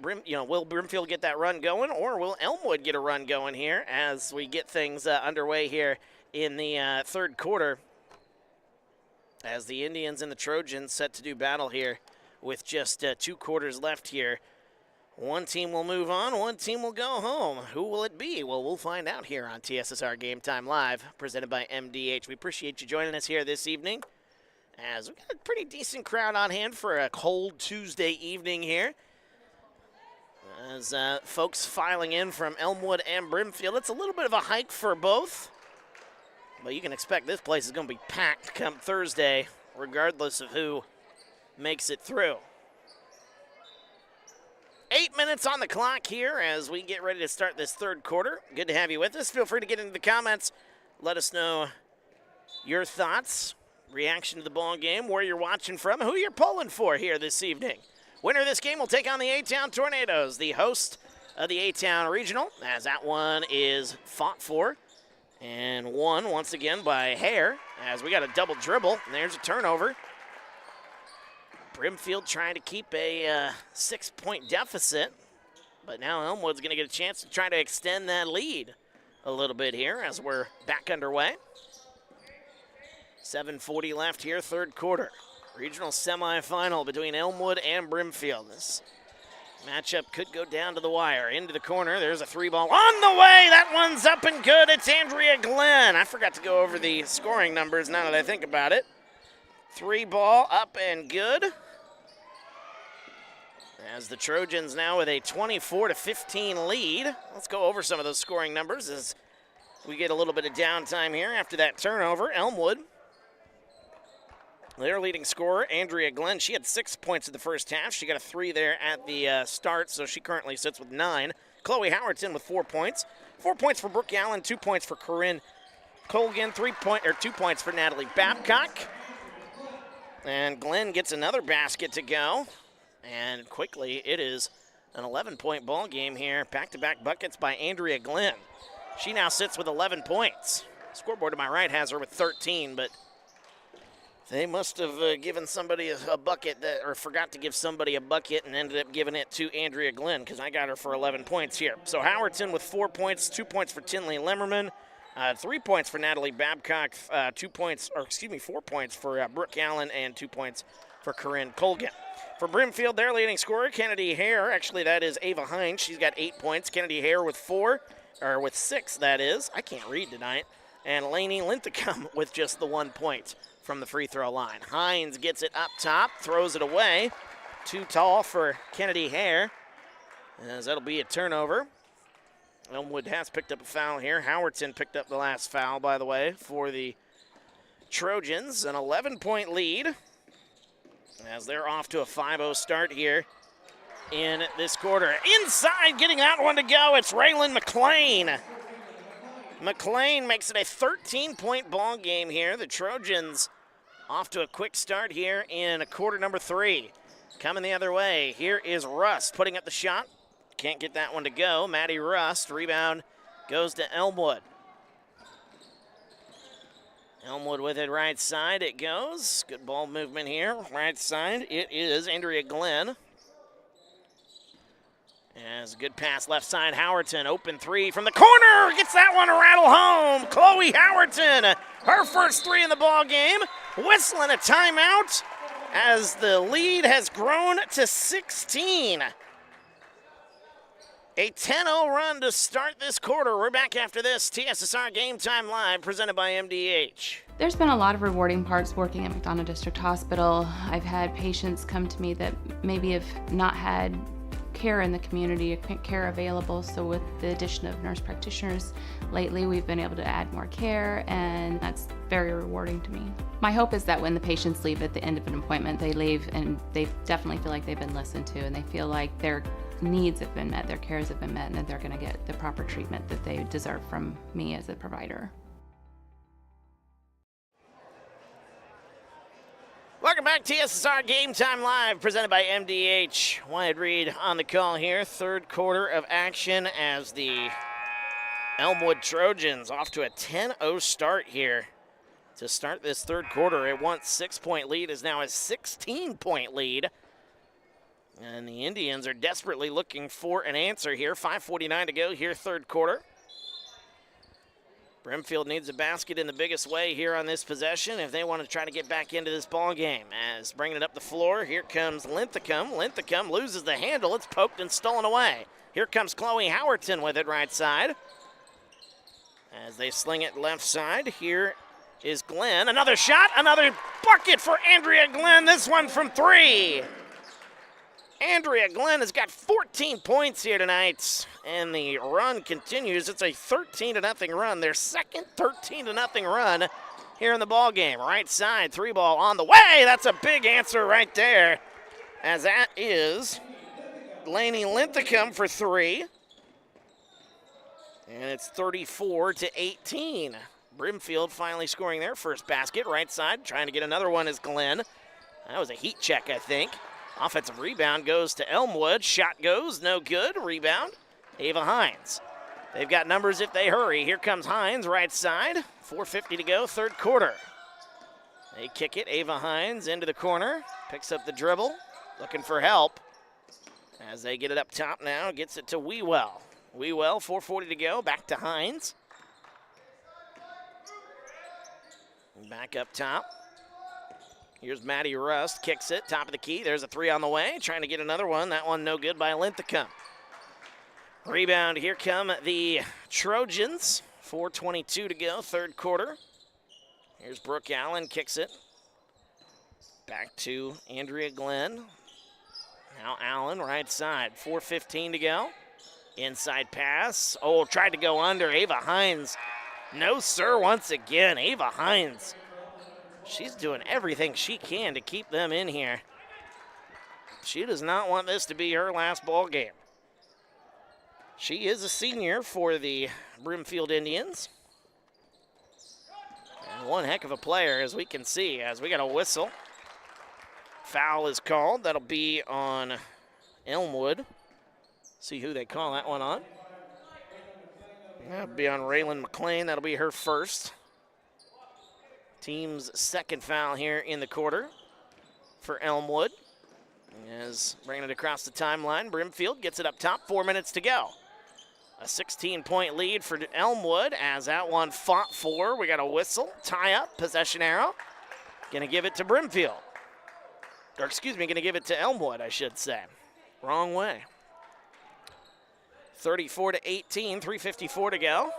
will Brimfield get that run going, or will Elmwood get a run going here as we get things underway here in the third quarter? As the Indians and the Trojans set to do battle here with just 2 quarters left here. One team will move on, one team will go home. Who will it be? Well, we'll find out here on TSSR Game Time Live, presented by MDH. We appreciate you joining us here this evening, as we got a pretty decent crowd on hand for a cold Tuesday evening here. As folks filing in from Elmwood and Brimfield, it's a little bit of a hike for both. But you can expect this place is going to be packed come Thursday, regardless of who makes it through. 8 minutes on the clock here as we get ready to start this third quarter. Good to have you with us. Feel free to get into the comments. Let us know your thoughts, reaction to the ball game, where you're watching from, who you're pulling for here this evening. Winner of this game will take on the A-Town Tornadoes, the host of the A-Town Regional, as that one is fought for. And won once again by Hare, as we got a double dribble, and there's a turnover. Brimfield trying to keep a 6-point deficit, but now Elmwood's going to get a chance to try to extend that lead a little bit here as we're back underway. 7:40 left here, third quarter. Regional semifinal between Elmwood and Brimfield. This matchup could go down to the wire. Into the corner. There's a 3-ball on the way. That one's up and good. It's Andrea Glenn. I forgot to go over the scoring numbers now that I think about it. 3-ball up and good. As the Trojans now with a 24-15 lead. Let's go over some of those scoring numbers as we get a little bit of downtime here after that turnover. Elmwood, their leading scorer, Andrea Glenn, she had 6 points in the first half. She got a 3 there at the start, so she currently sits with 9. Chloe Howardson with 4 points. 4 points for Brooke Allen, 2 points for Corinne Colgan, 2 points for Natalie Babcock. And Glenn gets another basket to go. And quickly, it is an 11-point ball game here. Back-to-back buckets by Andrea Glenn. She now sits with 11 points. Scoreboard to my right has her with 13, but they must have given somebody a bucket or forgot to give somebody a bucket and ended up giving it to Andrea Glenn, because I got her for 11 points here. So Howardson with 4 points, 2 points for Tinley Lemmerman, 3 points for Natalie Babcock, 4 points for Brooke Allen, and 2 points for Corinne Colgan. For Brimfield, their leading scorer, Kennedy Hare. Actually, that is Ava Hines. She's got 8 points. Kennedy Hare with 6, that is. I can't read tonight. And Lainey Linthicum with just the 1 point from the free throw line. Hines gets it up top, throws it away. Too tall for Kennedy Hare, as that'll be a turnover. Elmwood has picked up a foul here. Howardson picked up the last foul, by the way, for the Trojans. An 11-point lead, as they're off to a 5-0 start here in this quarter. Inside, getting that one to go, it's Raylan McLean. McLean makes it a 13-point ball game here. The Trojans off to a quick start here in quarter number 3. Coming the other way, here is Rust putting up the shot. Can't get that one to go. Maddie Rust, rebound goes to Elmwood. Elmwood with it right side. It goes. Good ball movement here. Right side. It is Andrea Glenn. As a good pass left side. Howerton. Open three from the corner. Gets that one to rattle home. Chloe Howerton. Her first three in the ball game. Whistling a timeout as the lead has grown to 16. A 10-0 run to start this quarter. We're back after this. TSSR Game Time Live, presented by MDH. There's been a lot of rewarding parts working at McDonough District Hospital. I've had patients come to me that maybe have not had care in the community, care available. So with the addition of nurse practitioners lately, we've been able to add more care, and that's very rewarding to me. My hope is that when the patients leave at the end of an appointment, they leave and they definitely feel like they've been listened to, and they feel like their needs have been met, their cares have been met, and that they're going to get the proper treatment that they deserve from me as a provider. Welcome back, TSSR Game Time Live, presented by MDH. Wyatt Reed on the call here. Third quarter of action as the Elmwood Trojans off to a 10-0 start here. To start this third quarter, a once 6-point lead is now a 16-point lead. And the Indians are desperately looking for an answer here. 5:49 to go here, third quarter. Brimfield needs a basket in the biggest way here on this possession if they want to try to get back into this ball game. As bringing it up the floor, here comes Linthicum. Linthicum loses the handle. It's poked and stolen away. Here comes Chloe Howerton with it right side. As they sling it left side, here is Glenn. Another shot, another bucket for Andrea Glenn. This one from three. Andrea Glenn has got 14 points here tonight, and the run continues. It's a 13-0 run, their second 13-0 run here in the ball game. Right side, three ball on the way. That's a big answer right there, as that is Lainey Linthicum for three, and it's 34-18. Brimfield finally scoring their first basket. Right side, trying to get another one is Glenn. That was a heat check, I think. Offensive rebound goes to Elmwood. Shot goes, no good. Rebound, Ava Hines. They've got numbers if they hurry. Here comes Hines, right side. 4:50 to go, third quarter. They kick it, Ava Hines into the corner. Picks up the dribble, looking for help. As they get it up top now, gets it to Wewell. Wewell, 4:40 to go, back to Hines. Back up top. Here's Maddie Rust, kicks it, top of the key. There's a three on the way, trying to get another one. That one no good by Linthicum. Rebound, here come the Trojans. 4:22 to go, third quarter. Here's Brooke Allen, kicks it. Back to Andrea Glenn. Now Allen, right side, 4:15 to go. Inside pass, oh, tried to go under, Ava Hines. No, sir, once again, Ava Hines. She's doing everything she can to keep them in here. She does not want this to be her last ball game. She is a senior for the Brimfield Indians. And one heck of a player, as we can see, as we got a whistle. Foul is called. That'll be on Elmwood. See who they call that one on. That'll be on Raylan McLean. That'll be her first. Team's second foul here in the quarter for Elmwood. As bringing it across the timeline, Brimfield gets it up top, 4 minutes to go. A 16-point lead for Elmwood as that one fought for. We got a whistle, tie up, possession arrow. Gonna give it to Brimfield. Or excuse me, gonna give it to Elmwood, I should say. Wrong way. 34-18, 3:54 to go.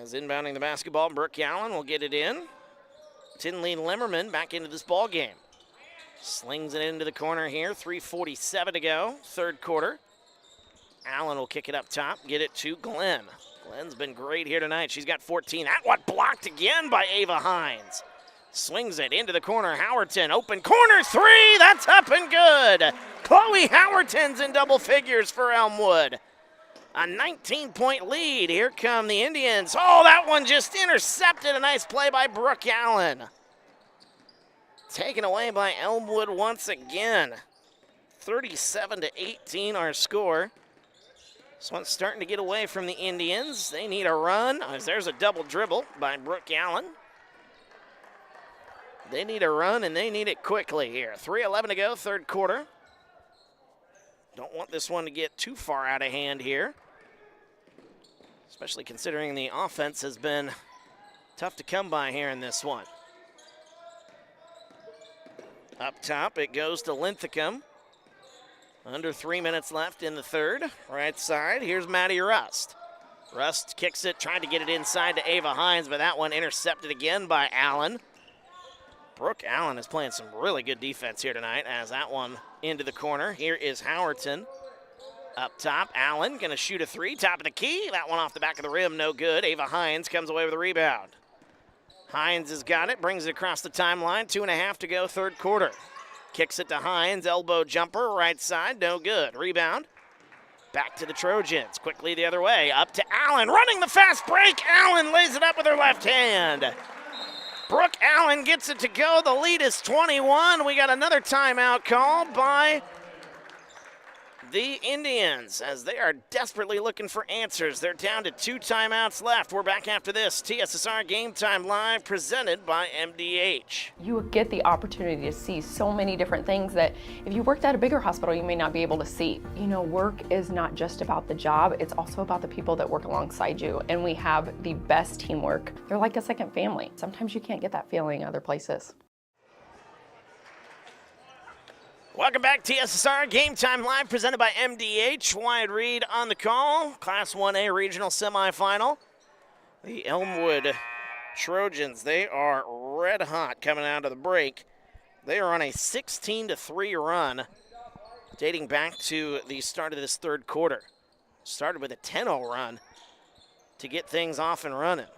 As inbounding the basketball, Brooke Allen will get it in. Tinley Limmerman back into this ball game. Slings it into the corner here, 3:47 to go, third quarter. Allen will kick it up top, get it to Glenn. Glenn's been great here tonight. She's got 14. That one blocked again by Ava Hines. Swings it into the corner. Howerton, open corner three. That's up and good. Chloe Howerton's in double figures for Elmwood. A 19-point lead. Here come the Indians. Oh, that one just intercepted. A nice play by Brooke Allen. Taken away by Elmwood once again. 37-18 our score. This one's starting to get away from the Indians. They need a run. There's a double dribble by Brooke Allen. They need a run, and they need it quickly here. 3:11 to go, third quarter. Don't want this one to get too far out of hand here, especially considering the offense has been tough to come by here in this one. Up top, it goes to Linthicum. Under 3 minutes left in the third. Right side, here's Maddie Rust. Rust kicks it, trying to get it inside to Ava Hines, but that one intercepted again by Allen. Brooke Allen is playing some really good defense here tonight as that one into the corner. Here is Howerton. Up top, Allen gonna shoot a three, top of the key. That one off the back of the rim, no good. Ava Hines comes away with a rebound. Hines has got it, brings it across the timeline. 2.5 to go, third quarter. Kicks it to Hines, elbow jumper, right side, no good. Rebound, back to the Trojans. Quickly the other way, up to Allen, running the fast break. Allen lays it up with her left hand. Brooke Allen gets it to go. The lead is 21. We got another timeout called by the Indians as they are desperately looking for answers. They're down to 2 timeouts left. We're back after this. TSSR Game Time Live presented by MDH. You get the opportunity to see so many different things that if you worked at a bigger hospital, you may not be able to see. You know, work is not just about the job, it's also about the people that work alongside you. And we have the best teamwork. They're like a second family. Sometimes you can't get that feeling other places. Welcome back, TSSR Game Time Live, presented by MDH. Wyatt Reed on the call. Class 1A Regional Semifinal. The Elmwood Trojans, they are red hot coming out of the break. They are on a 16-3 run dating back to the start of this third quarter. Started with a 10-0 run to get things off and running.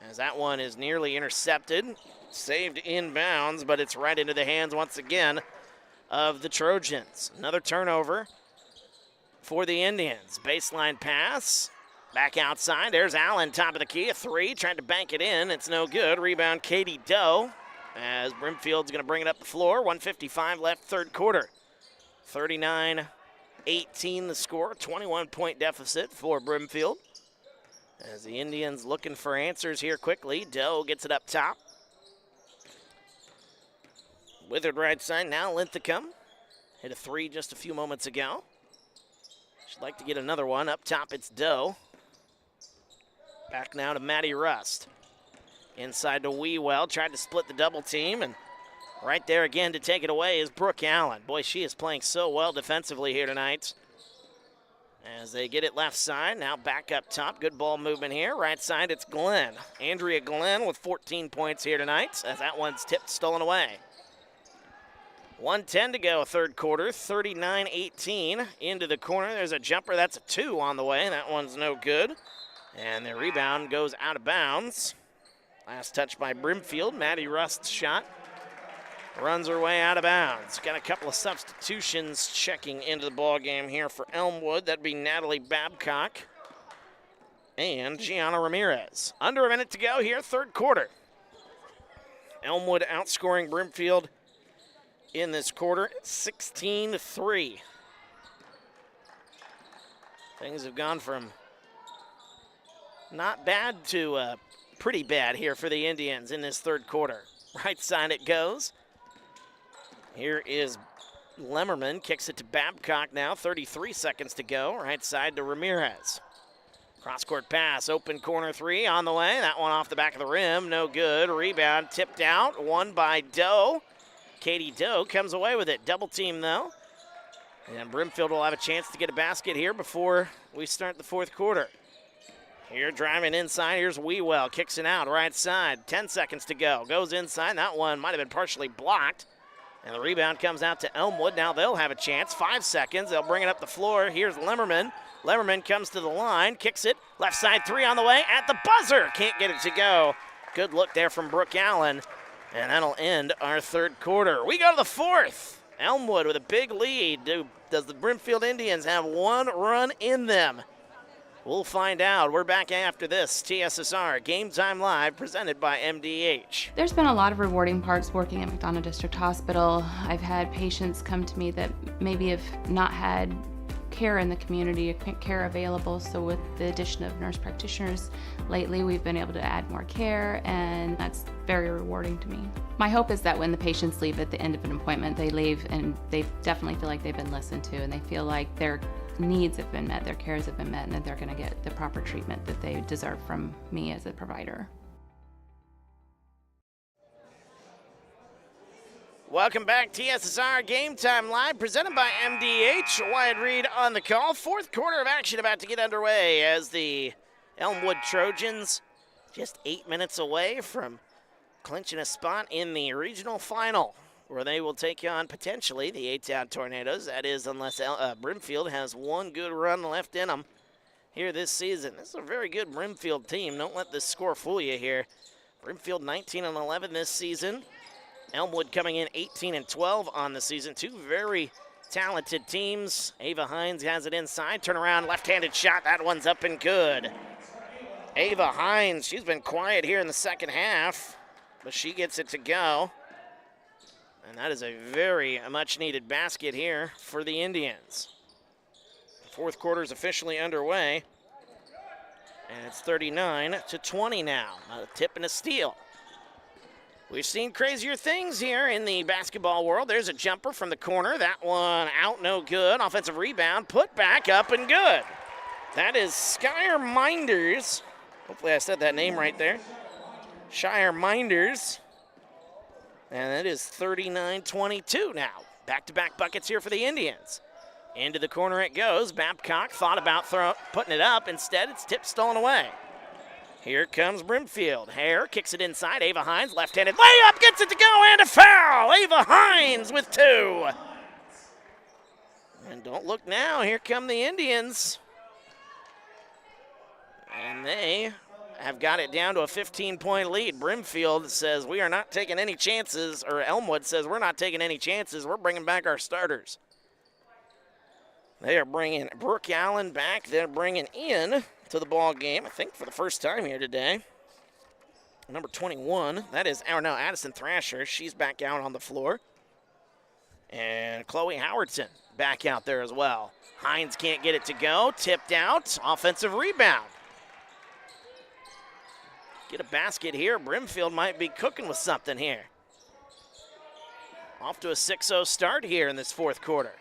As that one is nearly intercepted, saved inbounds, but it's right into the hands once again of the Trojans. Another turnover for the Indians. Baseline pass, back outside. There's Allen, top of the key, a three, trying to bank it in. It's no good. Rebound, Katie Doe, as Brimfield's gonna bring it up the floor. 1:55 left, third quarter. 39-18 the score, 21-point deficit for Brimfield. As the Indians looking for answers here quickly. Doe gets it up top. Withered right side now, Linthicum. Hit a three just a few moments ago. She'd like to get another one. Up top, it's Doe. Back now to Maddie Rust. Inside to Wewell, tried to split the double team, and right there again to take it away is Brooke Allen. Boy, she is playing so well defensively here tonight. As they get it left side, now back up top. Good ball movement here. Right side, it's Glenn. Andrea Glenn with 14 points here tonight, as that one's tipped, stolen away. 1:10 to go, third quarter, 39-18 into the corner. There's a jumper, that's a 2 on the way. That one's no good. And the rebound goes out of bounds. Last touch by Brimfield. Maddie Rust's shot runs her way out of bounds. Got a couple of substitutions checking into the ball game here for Elmwood. That'd be Natalie Babcock and Gianna Ramirez. Under a minute to go here, third quarter. Elmwood outscoring Brimfield in this quarter, 16-3. Things have gone from not bad to pretty bad here for the Indians in this third quarter. Right side it goes. Here is Lemmerman, kicks it to Babcock now, 33 seconds to go. Right side to Ramirez. Cross-court pass, open corner three on the way. That one off the back of the rim, no good. Rebound tipped out, won by Doe. Katie Doe comes away with it. Double team, though. And Brimfield will have a chance to get a basket here before we start the fourth quarter. Here driving inside, here's Wewell. Kicks it out, right side. 10 seconds to go. Goes inside. That one might have been partially blocked. And the rebound comes out to Elmwood. Now they'll have a chance. 5 seconds. They'll bring it up the floor. Here's Lemmerman. Lemmerman comes to the line. Kicks it. Left side three on the way. At the buzzer. Can't get it to go. Good look there from Brooke Allen. And that'll end our third quarter. We go to the fourth. Elmwood with a big lead. Does the Brimfield Indians have one run in them? We'll find out. We're back after this. TSSR Game Time Live, presented by MDH. There's been a lot of rewarding parts working at McDonough District Hospital. I've had patients come to me that maybe have not had care in the community, care available. So with the addition of nurse practitioners lately, we've been able to add more care, and that's very rewarding to me. My hope is that when the patients leave at the end of an appointment, they leave and they definitely feel like they've been listened to, and they feel like their needs have been met, their cares have been met, and that they're going to get the proper treatment that they deserve from me as a provider. Welcome back, TSSR Game Time Live, presented by MDH. Wyatt Reed on the call. Fourth quarter of action about to get underway as the Elmwood Trojans just 8 minutes away from clinching a spot in the regional final, where they will take on potentially the A-Town Tornadoes. That is, unless Brimfield has one good run left in them here this season. This is a very good Brimfield team. Don't let this score fool you here. Brimfield 19-11 this season. Elmwood coming in 18-12 on the season. Two very talented teams. Ava Hines has it inside. Turn around, left-handed shot. That one's up and good. Ava Hines, she's been quiet here in the second half, but she gets it to go. And that is a very much-needed basket here for the Indians. Fourth quarter is officially underway, and it's 39-20 now. A tip and a steal. We've seen crazier things here in the basketball world. There's a jumper from the corner. That one out, no good. Offensive rebound, put back, up and good. That is Skyer Minders. Hopefully I said that name right there. Shire Minders. And it is 39-22 now. Back-to-back buckets here for the Indians. Into the corner it goes. Babcock thought about putting it up. Instead, it's tipped, stolen away. Here comes Brimfield. Hare kicks it inside. Ava Hines, left-handed layup, gets it to go, and a foul. Ava Hines with two. And don't look now. Here come the Indians. And they have got it down to a 15-point lead. Brimfield says we are not taking any chances, or Elmwood says we're not taking any chances. We're bringing back our starters. They are bringing Brooke Allen back. They're bringing in to the ball game, I think for the first time here today. Number 21, that is Addison Thrasher. She's back out on the floor. And Chloe Howardson back out there as well. Hines can't get it to go. Tipped out. Offensive rebound. Get a basket here. Brimfield might be cooking with something here. Off to a 6-0 start here in this fourth quarter.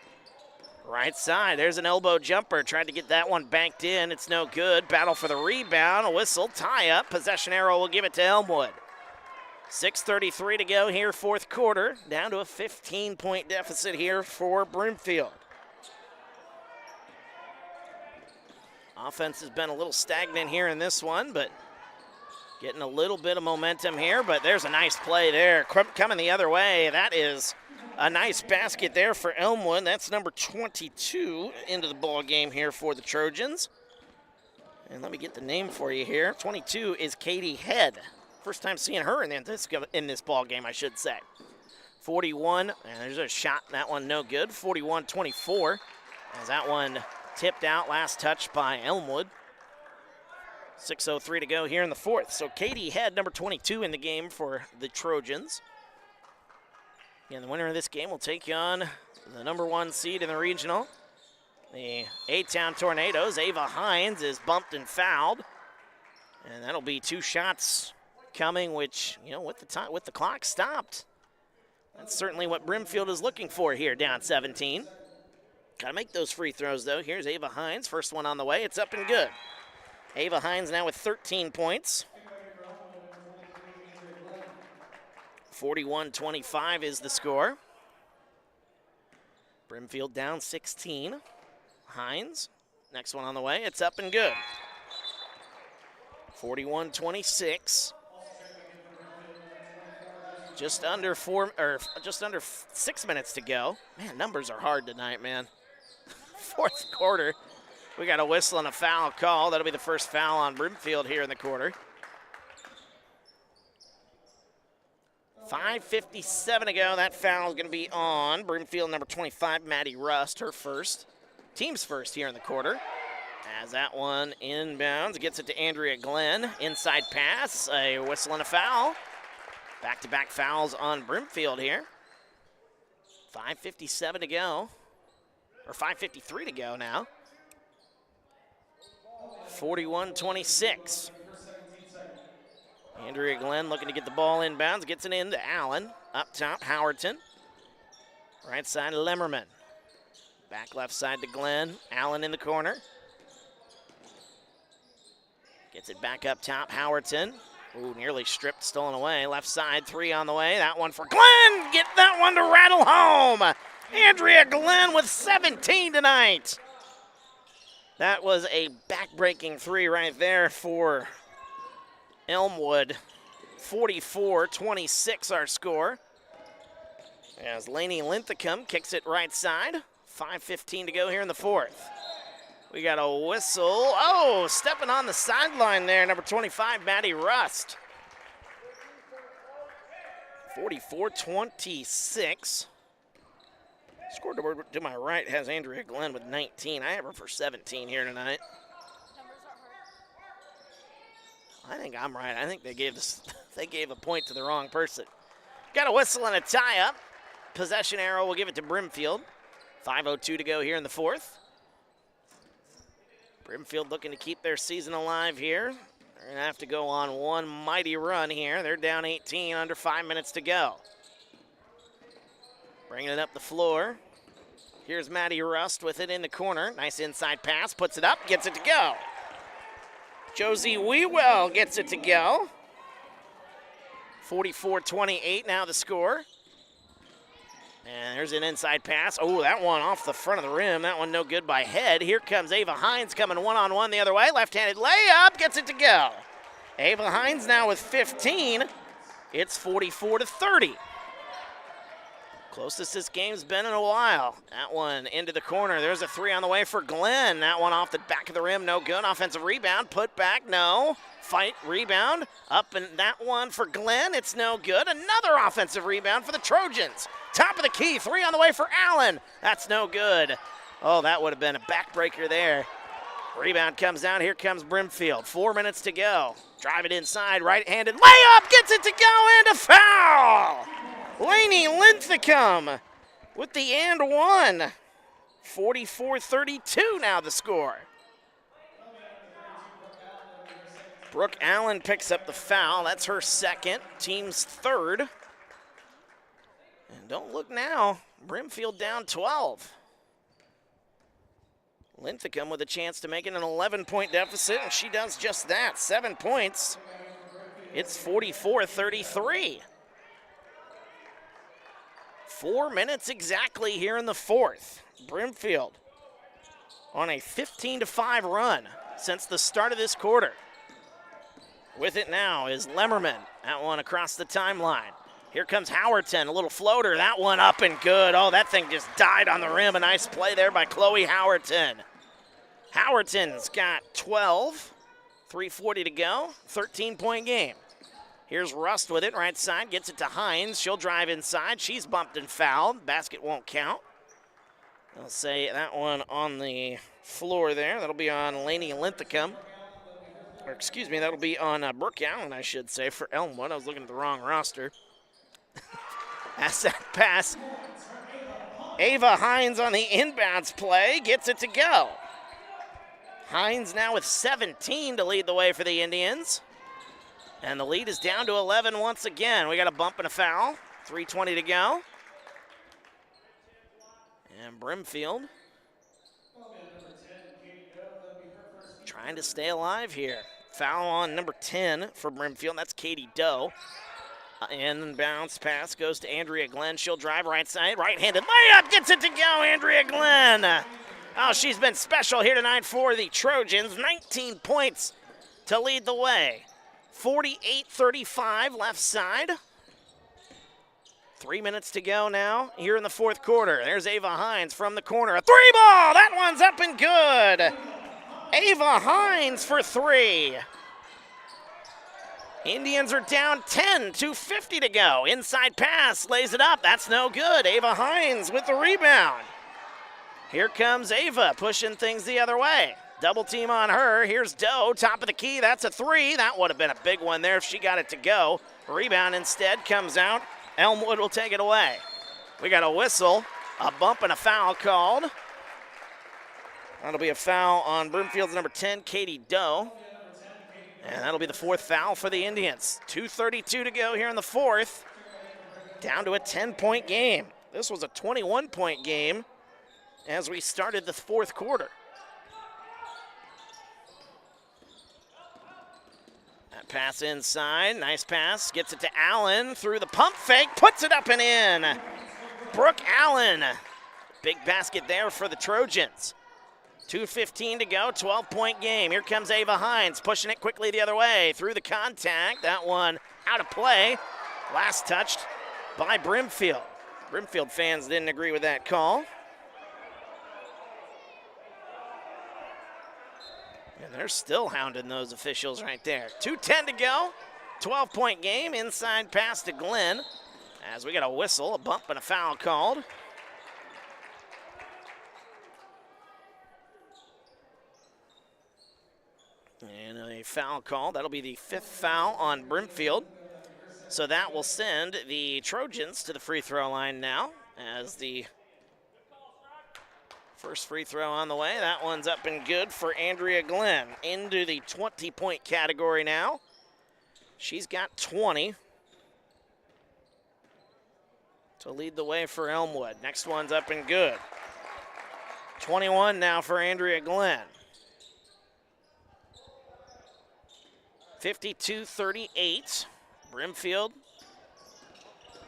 Right side, there's an elbow jumper. Tried to get that one banked in. It's no good. Battle for the rebound. A whistle, tie up. Possession arrow will give it to Elmwood. 6:33 to go here, fourth quarter. Down to a 15-point deficit here for Brimfield. Offense has been a little stagnant here in this one, but getting a little bit of momentum here. But there's a nice play there. Coming the other way, that is a nice basket there for Elmwood. That's number 22 into the ball game here for the Trojans. And let me get the name for you here. 22 is Katie Head. First time seeing her in this ball game, I should say. 41, and there's a shot. That one no good. 41-24, as that one tipped out. Last touch by Elmwood. 6:03 to go here in the fourth. So Katie Head, number 22 in the game for the Trojans. And the winner of this game will take on the number 1 seed in the regional, the A-Town Tornadoes. Ava Hines is bumped and fouled, and that'll be 2 shots coming, which, you know, with the clock stopped, that's certainly what Brimfield is looking for here, down 17. Got to make those free throws, though. Here's Ava Hines, first one on the way. It's up and good. Ava Hines now with 13 points. 41-25 is the score. Brimfield down 16. Hines, next one on the way. It's up and good. 41-26. Just under 6 minutes to go. Man, numbers are hard tonight, man. Fourth quarter. We got a whistle and a foul call. That'll be the first foul on Brimfield here in the quarter. 5:57 to go. That foul is going to be on Brimfield number 25, Maddie Rust, her first. Team's first here in the quarter. As that one inbounds, gets it to Andrea Glenn. Inside pass, a whistle and a foul. Back-to-back fouls on Brimfield here. 5:57 to go. or 5:53 to go now. 41-26. Andrea Glenn looking to get the ball inbounds, gets it in to Allen. Up top, Howerton. Right side, Lemmerman. Back left side to Glenn. Allen in the corner. Gets it back up top, Howerton. Ooh, nearly stripped, stolen away. Left side, 3 on the way. That one for Glenn. Get that one to rattle home. Andrea Glenn with 17 tonight. That was a back-breaking 3 right there for Elmwood. 44-26 our score. As Lainey Linthicum kicks it right side. 5:15 to go here in the fourth. We got a whistle. Oh, stepping on the sideline there, number 25, Maddie Rust. 44-26. Scoreboard to my right has Andrea Glenn with 19. I have her for 17 here tonight. I think I'm right. I think they gave a point to the wrong person. Got a whistle and a tie-up. Possession arrow will give it to Brimfield. 5:02 to go here in the fourth. Brimfield looking to keep their season alive here. They're going to have to go on one mighty run here. They're down 18, under 5 minutes to go. Bringing it up the floor. Here's Maddie Rust with it in the corner. Nice inside pass, puts it up, gets it to go. Josie Wewell gets it to go. 44-28 now the score. And there's an inside pass. Oh, that one off the front of the rim. That one no good by head. Here comes Ava Hines coming one-on-one the other way. Left-handed layup, gets it to go. Ava Hines now with 15. It's 44-30. Closest this game's been in a while. That one into the corner. There's a 3 on the way for Glenn. That one off the back of the rim, no good. Offensive rebound, put back, no. Fight, rebound, up, and that one for Glenn. It's no good. Another offensive rebound for the Trojans. Top of the key, 3 on the way for Allen. That's no good. Oh, that would have been a backbreaker there. Rebound comes down. Here comes Brimfield. 4 minutes to go. Drive it inside, right-handed layup, gets it to go, and a foul. Lainey Linthicum with the and one. 44-32 now the score. Brooke Allen picks up the foul. That's her second, team's third. And don't look now, Brimfield down 12. Linthicum with a chance to make it an 11-point deficit, and she does just that. 7 points. It's 44-33. 4 minutes exactly here in the fourth. Brimfield on a 15-5 run since the start of this quarter. With it now is Lemmerman. That one across the timeline. Here comes Howerton, a little floater. That one up and good. Oh, that thing just died on the rim. A nice play there by Chloe Howerton. Howerton's got 12, 3:40 to go, 13-point game. Here's Rust with it, right side, gets it to Hines. She'll drive inside. She's bumped and fouled. Basket won't count. I'll say that one on the floor there. That'll be on Lainey Linthicum. Or excuse me, that'll be on Brooke Allen, I should say, for Elmwood. I was looking at the wrong roster. That's that pass. Ava Hines on the inbounds play, gets it to go. Hines now with 17 to lead the way for the Indians. And the lead is down to 11 once again. We got a bump and a foul. 3:20 to go. And Brimfield trying to stay alive here. Foul on number 10 for Brimfield. That's Katie Doe. And bounce pass goes to Andrea Glenn. She'll drive right side. Right-handed layup gets it to go. Andrea Glenn. Oh, she's been special here tonight for the Trojans. 19 points to lead the way. 48-35 left side. 3 minutes to go now here in the fourth quarter. There's Ava Hines from the corner. A 3-ball. That one's up and good. Ava Hines for 3. Indians are down 10, 2:50 to go. Inside pass, lays it up. That's no good. Ava Hines with the rebound. Here comes Ava pushing things the other way. Double team on her. Here's Doe, top of the key. That's a 3. That would have been a big one there if she got it to go. Rebound instead comes out. Elmwood will take it away. We got a whistle, a bump and a foul called. That'll be a foul on Brimfield's number 10, Katie Doe. And that'll be the 4th foul for the Indians. 2:32 to go here in the 4th. Down to a 10-point game. This was a 21-point game as we started the 4th quarter. That pass inside, nice pass. Gets it to Allen through the pump fake, puts it up and in. Brooke Allen, big basket there for the Trojans. 2:15 to go, 12-point game. Here comes Ava Hines, pushing it quickly the other way through the contact. That one out of play. Last touched by Brimfield. Brimfield fans didn't agree with that call. And they're still hounding those officials right there. 2:10 to go, 12-point game. Inside pass to Glenn as we got a whistle, a bump, and a foul called. And a foul call. That'll be the 5th foul on Brimfield. So that will send the Trojans to the free throw line now as the first free throw on the way. That one's up and good for Andrea Glenn. Into the 20-point category now. She's got 20 to lead the way for Elmwood. Next one's up and good. 21 now for Andrea Glenn. 52-38. Brimfield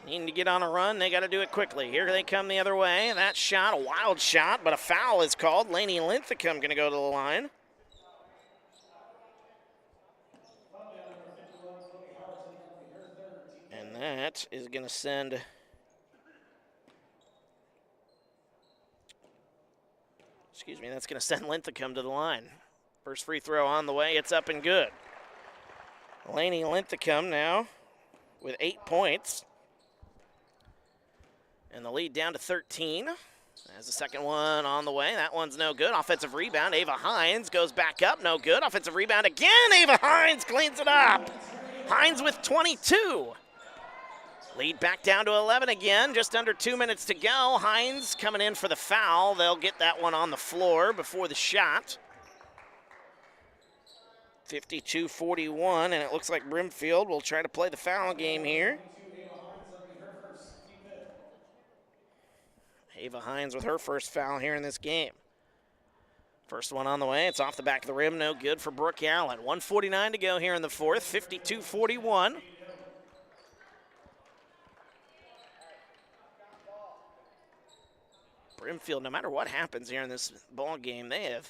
needing to get on a run. They got to do it quickly. Here they come the other way. That shot, a wild shot, but a foul is called. Lainey Linthicum going to go to the line. And that is going to send that's going to send Linthicum to the line. First free throw on the way. It's up and good. Lainey Linthicum now with 8 points. And the lead down to 13. As the second one on the way. That one's no good. Offensive rebound. Ava Hines goes back up. No good. Offensive rebound again. Ava Hines cleans it up. Hines with 22. Lead back down to 11 again. Just under 2 minutes to go. Hines coming in for the foul. They'll get that one on the floor before the shot. 52-41, and it looks like Brimfield will try to play the foul game here. Ava Hines with her first foul here in this game. First one on the way. It's off the back of the rim. No good for Brooke Allen. 1:49 to go here in the 4th. 52-41. Brimfield, no matter what happens here in this ball game, they have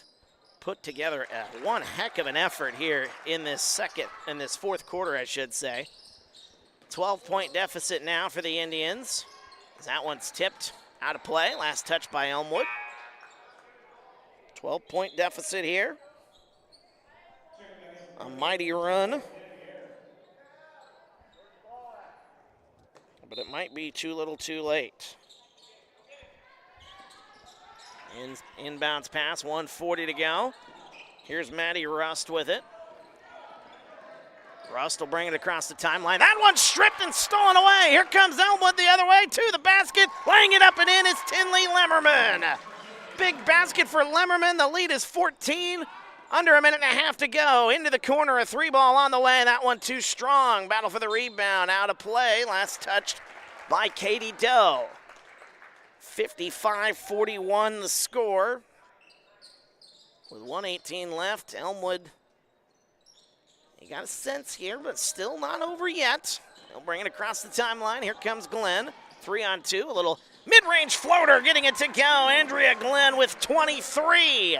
put together one heck of an effort here in this 4th quarter, I should say. 12-point deficit now for the Indians. That one's tipped out of play. Last touch by Elmwood. 12-point deficit here. A mighty run. But it might be too little too late. Inbounds pass, 1:40 to go. Here's Maddie Rust with it. Rust will bring it across the timeline. That one's stripped and stolen away. Here comes Elmwood the other way to the basket. Laying it up and in is Tinley Lemmerman. Big basket for Lemmerman. The lead is 14. Under a minute and a half to go. Into the corner, a 3-ball on the way. That one too strong. Battle for the rebound. Out of play. Last touched by Katie Doe. 55-41 the score. With 1:18 left, Elmwood, you got a sense here, but still not over yet. They'll bring it across the timeline. Here comes Glenn. 3-on-2, a little mid-range floater getting it to go. Andrea Glenn with 23.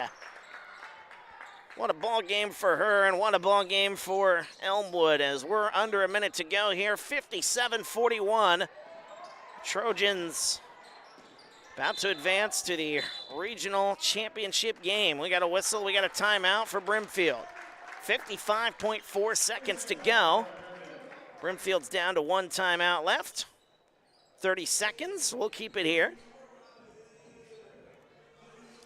What a ball game for her, and what a ball game for Elmwood as we're under a minute to go here. 57-41. Trojans about to advance to the regional championship game. We got a whistle, we got a timeout for Brimfield. 55.4 seconds to go. Brimfield's down to 1 timeout left. 30 seconds, we'll keep it here.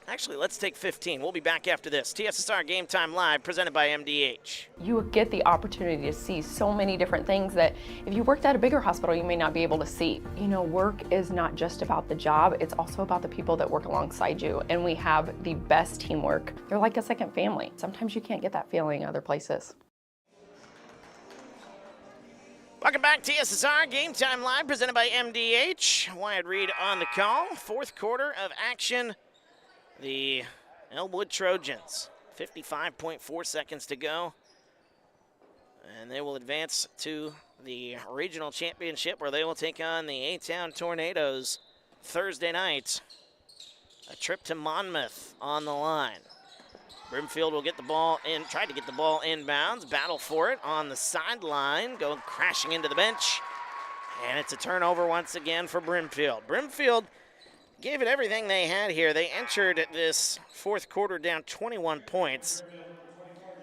Actually, let's take 15. We'll be back after this. TSSR Game Time Live, presented by MDH. You get the opportunity to see so many different things that if you worked at a bigger hospital, you may not be able to see. You know, work is not just about the job, it's also about the people that work alongside you. And we have the best teamwork. They're like a second family. Sometimes you can't get that feeling other places. Welcome back to TSSR Game Time Live, presented by MDH. Wyatt Reed on the call. Fourth quarter of action. The Elmwood Trojans, 55.4 seconds to go. And they will advance to the regional championship where they will take on the A-Town Tornadoes Thursday night. A trip to Monmouth on the line. Brimfield will get the ball in, try to get the ball inbounds, battle for it on the sideline, going crashing into the bench. And it's a turnover once again for Brimfield. Brimfield gave it everything they had here. They entered this fourth quarter down 21 points.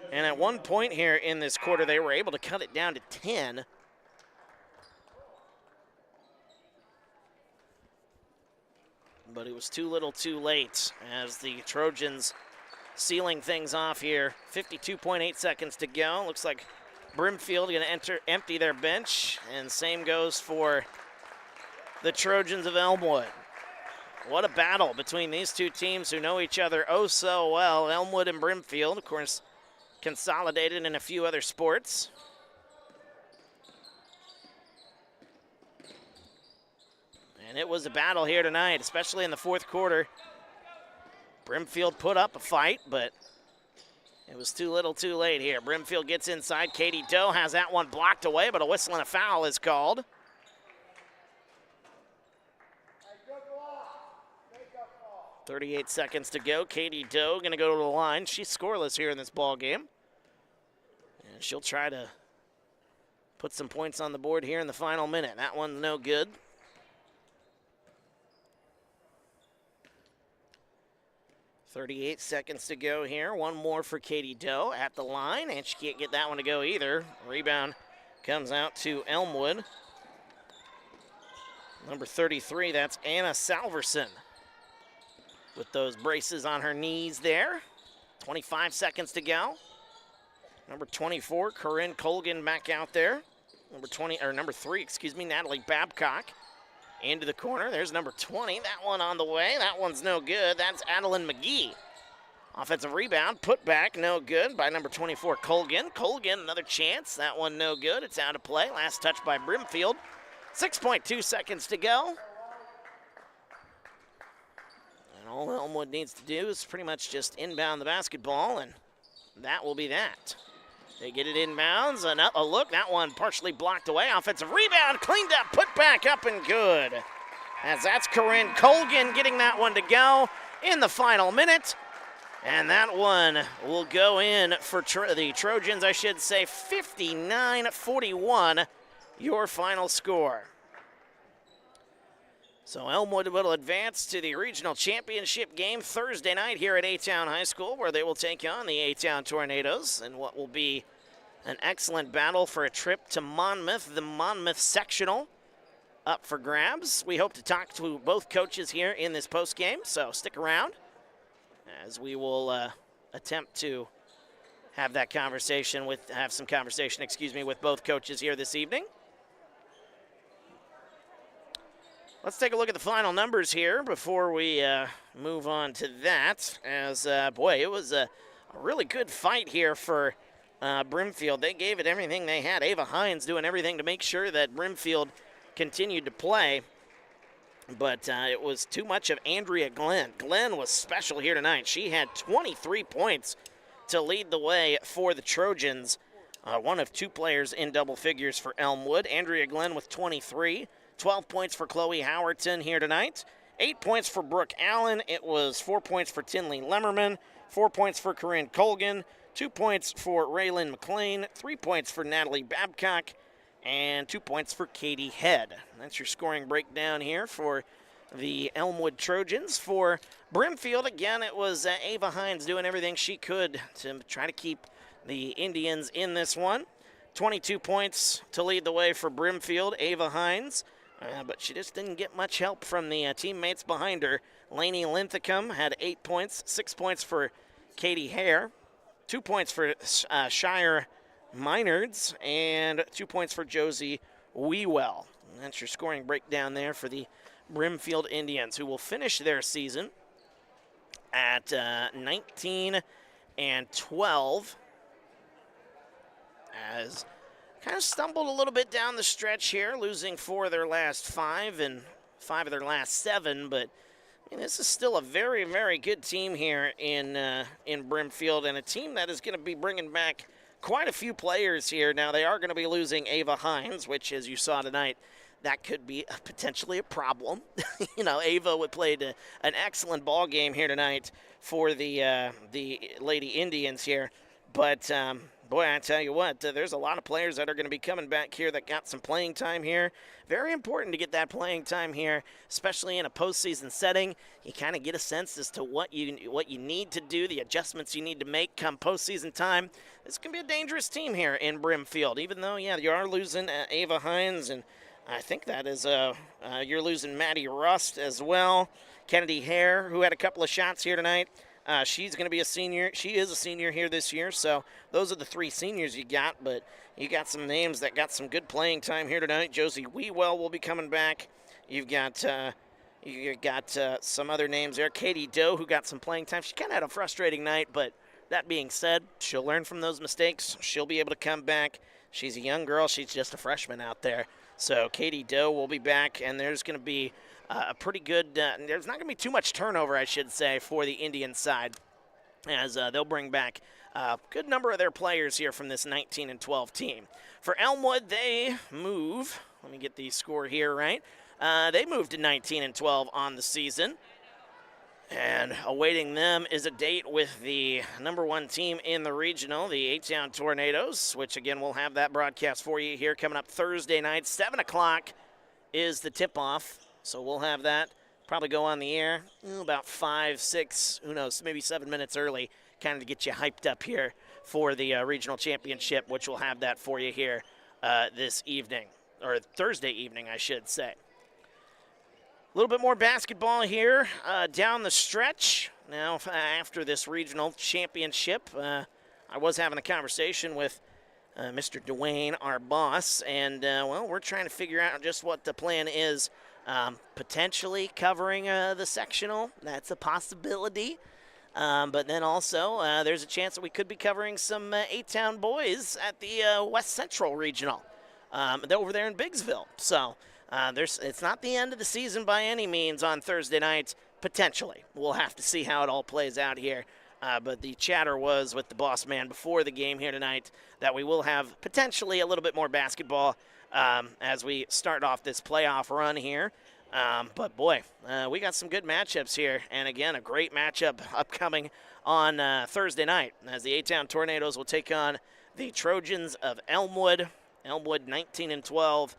And at one point here in this quarter, they were able to cut it down to 10. But it was too little too late as the Trojans sealing things off here. 52.8 seconds to go. Looks like Brimfield going to empty their bench, and same goes for the Trojans of Elmwood. What a battle between these two teams who know each other oh so well. Elmwood and Brimfield, of course, consolidated in a few other sports. And it was a battle here tonight, especially in the fourth quarter. Brimfield put up a fight, but it was too little too late here. Brimfield gets inside. Katie Doe has that one blocked away, but a whistle and a foul is called. 38 seconds to go. Katie Doe going to go to the line. She's scoreless here in this ball game. And she'll try to put some points on the board here in the final minute. That one's no good. .38 seconds to go here. One more for Katie Doe at the line, and she can't get that one to go either. Rebound comes out to Elmwood. Number 33, that's Anna Salverson with those braces on her knees there. 25 seconds to go. Number 24, Corinne Colgan back out there. Number 3, Natalie Babcock. Into the corner. There's number 20. That one on the way. That one's no good. That's Adeline McGee. Offensive rebound. Put back. No good by number 24, Colgan. Colgan, another chance. That one no good. It's out of play. Last touch by Brimfield. 6.2 seconds to go. And all Elmwood needs to do is pretty much just inbound the basketball, and that will be that. They get it inbounds, and a look, that one partially blocked away. Offensive rebound, cleaned up, put back up and good. As that's Corinne Colgan getting that one to go in the final minute. And that one will go in for the Trojans, 59-41, your final score. So Elmwood will advance to the regional championship game Thursday night here at A-Town High School, where they will take on the A-Town Tornadoes in what will be an excellent battle for a trip to Monmouth, the Monmouth sectional up for grabs. We hope to talk to both coaches here in this postgame, so stick around as we will attempt to have some conversation with both coaches here this evening. Let's take a look at the final numbers here before we move on to that. As, it was a really good fight here for Brimfield. They gave it everything they had. Ava Hines doing everything to make sure that Brimfield continued to play. But it was too much of Andrea Glenn. Glenn was special here tonight. She had 23 points to lead the way for the Trojans. One of two players in double figures for Elmwood. Andrea Glenn with 23. 12 points for Chloe Howerton here tonight. 8 points for Brooke Allen. It was 4 points for Tinley Lemmerman. 4 points for Corinne Colgan. 2 points for Raylyn McLean. 3 points for Natalie Babcock. And 2 points for Katie Head. That's your scoring breakdown here for the Elmwood Trojans. For Brimfield, again, it was Ava Hines doing everything she could to try to keep the Indians in this one. 22 points to lead the way for Brimfield, Ava Hines. But she just didn't get much help from the teammates behind her Lainey Linthicum had 8 points, 6 points for Katie Hare, 2 points for Shire Minards, and 2 points for Josie Wewell. And that's your scoring breakdown there for the Brimfield Indians, who will finish their season at 19 and 12. As kind of stumbled a little bit down the stretch here, losing 4 of their last 5 and 5 of their last 7, but I mean, this is still a very, very good team here in Brimfield, and a team that is going to be bringing back quite a few players here. Now, they are going to be losing Ava Hines, which, as you saw tonight, that could be potentially a problem. You know, Ava would play an excellent ball game here tonight for the Lady Indians here, but boy, I tell you what, there's a lot of players that are going to be coming back here that got some playing time here. Very important to get that playing time here, especially in a postseason setting. You kind of get a sense as to what you need to do, the adjustments you need to make come postseason time. This can be a dangerous team here in Brimfield, even though, yeah, you are losing Ava Hines, and I think that is you're losing Maddie Rust as well. Kennedy Hare, who had a couple of shots here tonight. She's going to be a senior. She is a senior here this year, so those are the 3 seniors you got, but you got some names that got some good playing time here tonight. Josie Wewell will be coming back. You've got some other names there. Katie Doe, who got some playing time. She kind of had a frustrating night, but that being said, she'll learn from those mistakes. She'll be able to come back. She's a young girl. She's just a freshman out there. So Katie Doe will be back, and there's going to be a pretty good there's not going to be too much turnover, I should say, for the Indian side, as they'll bring back a good number of their players here from this 19 and 12 team. For Elmwood, they move. Let me get the score here right. They moved to 19 and 12 on the season. And awaiting them is a date with the number 1 team in the regional, the H-Town Tornadoes, which, again, we'll have that broadcast for you here coming up Thursday night. 7 o'clock is the tip-off, so we'll have that probably go on the air about 5, 6, who knows, maybe 7 minutes early, kind of to get you hyped up here for the regional championship, which we'll have that for you here this evening, or Thursday evening, I should say. A little bit more basketball here down the stretch. Now, after this regional championship, I was having a conversation with Mr. Dwayne, our boss, and, well, we're trying to figure out just what the plan is. Potentially covering the sectional. That's a possibility. But then also, there's a chance that we could be covering some H-Town boys at the West Central Regional over there in Biggsville. So, it's not the end of the season by any means on Thursday night, potentially. We'll have to see how it all plays out here. But the chatter was with the boss man before the game here tonight that we will have potentially a little bit more basketball as we start off this playoff run here. But, boy, we got some good matchups here. And, again, a great matchup upcoming on Thursday night as the H-Town Tornadoes will take on the Trojans of Elmwood. Elmwood 19 and 12.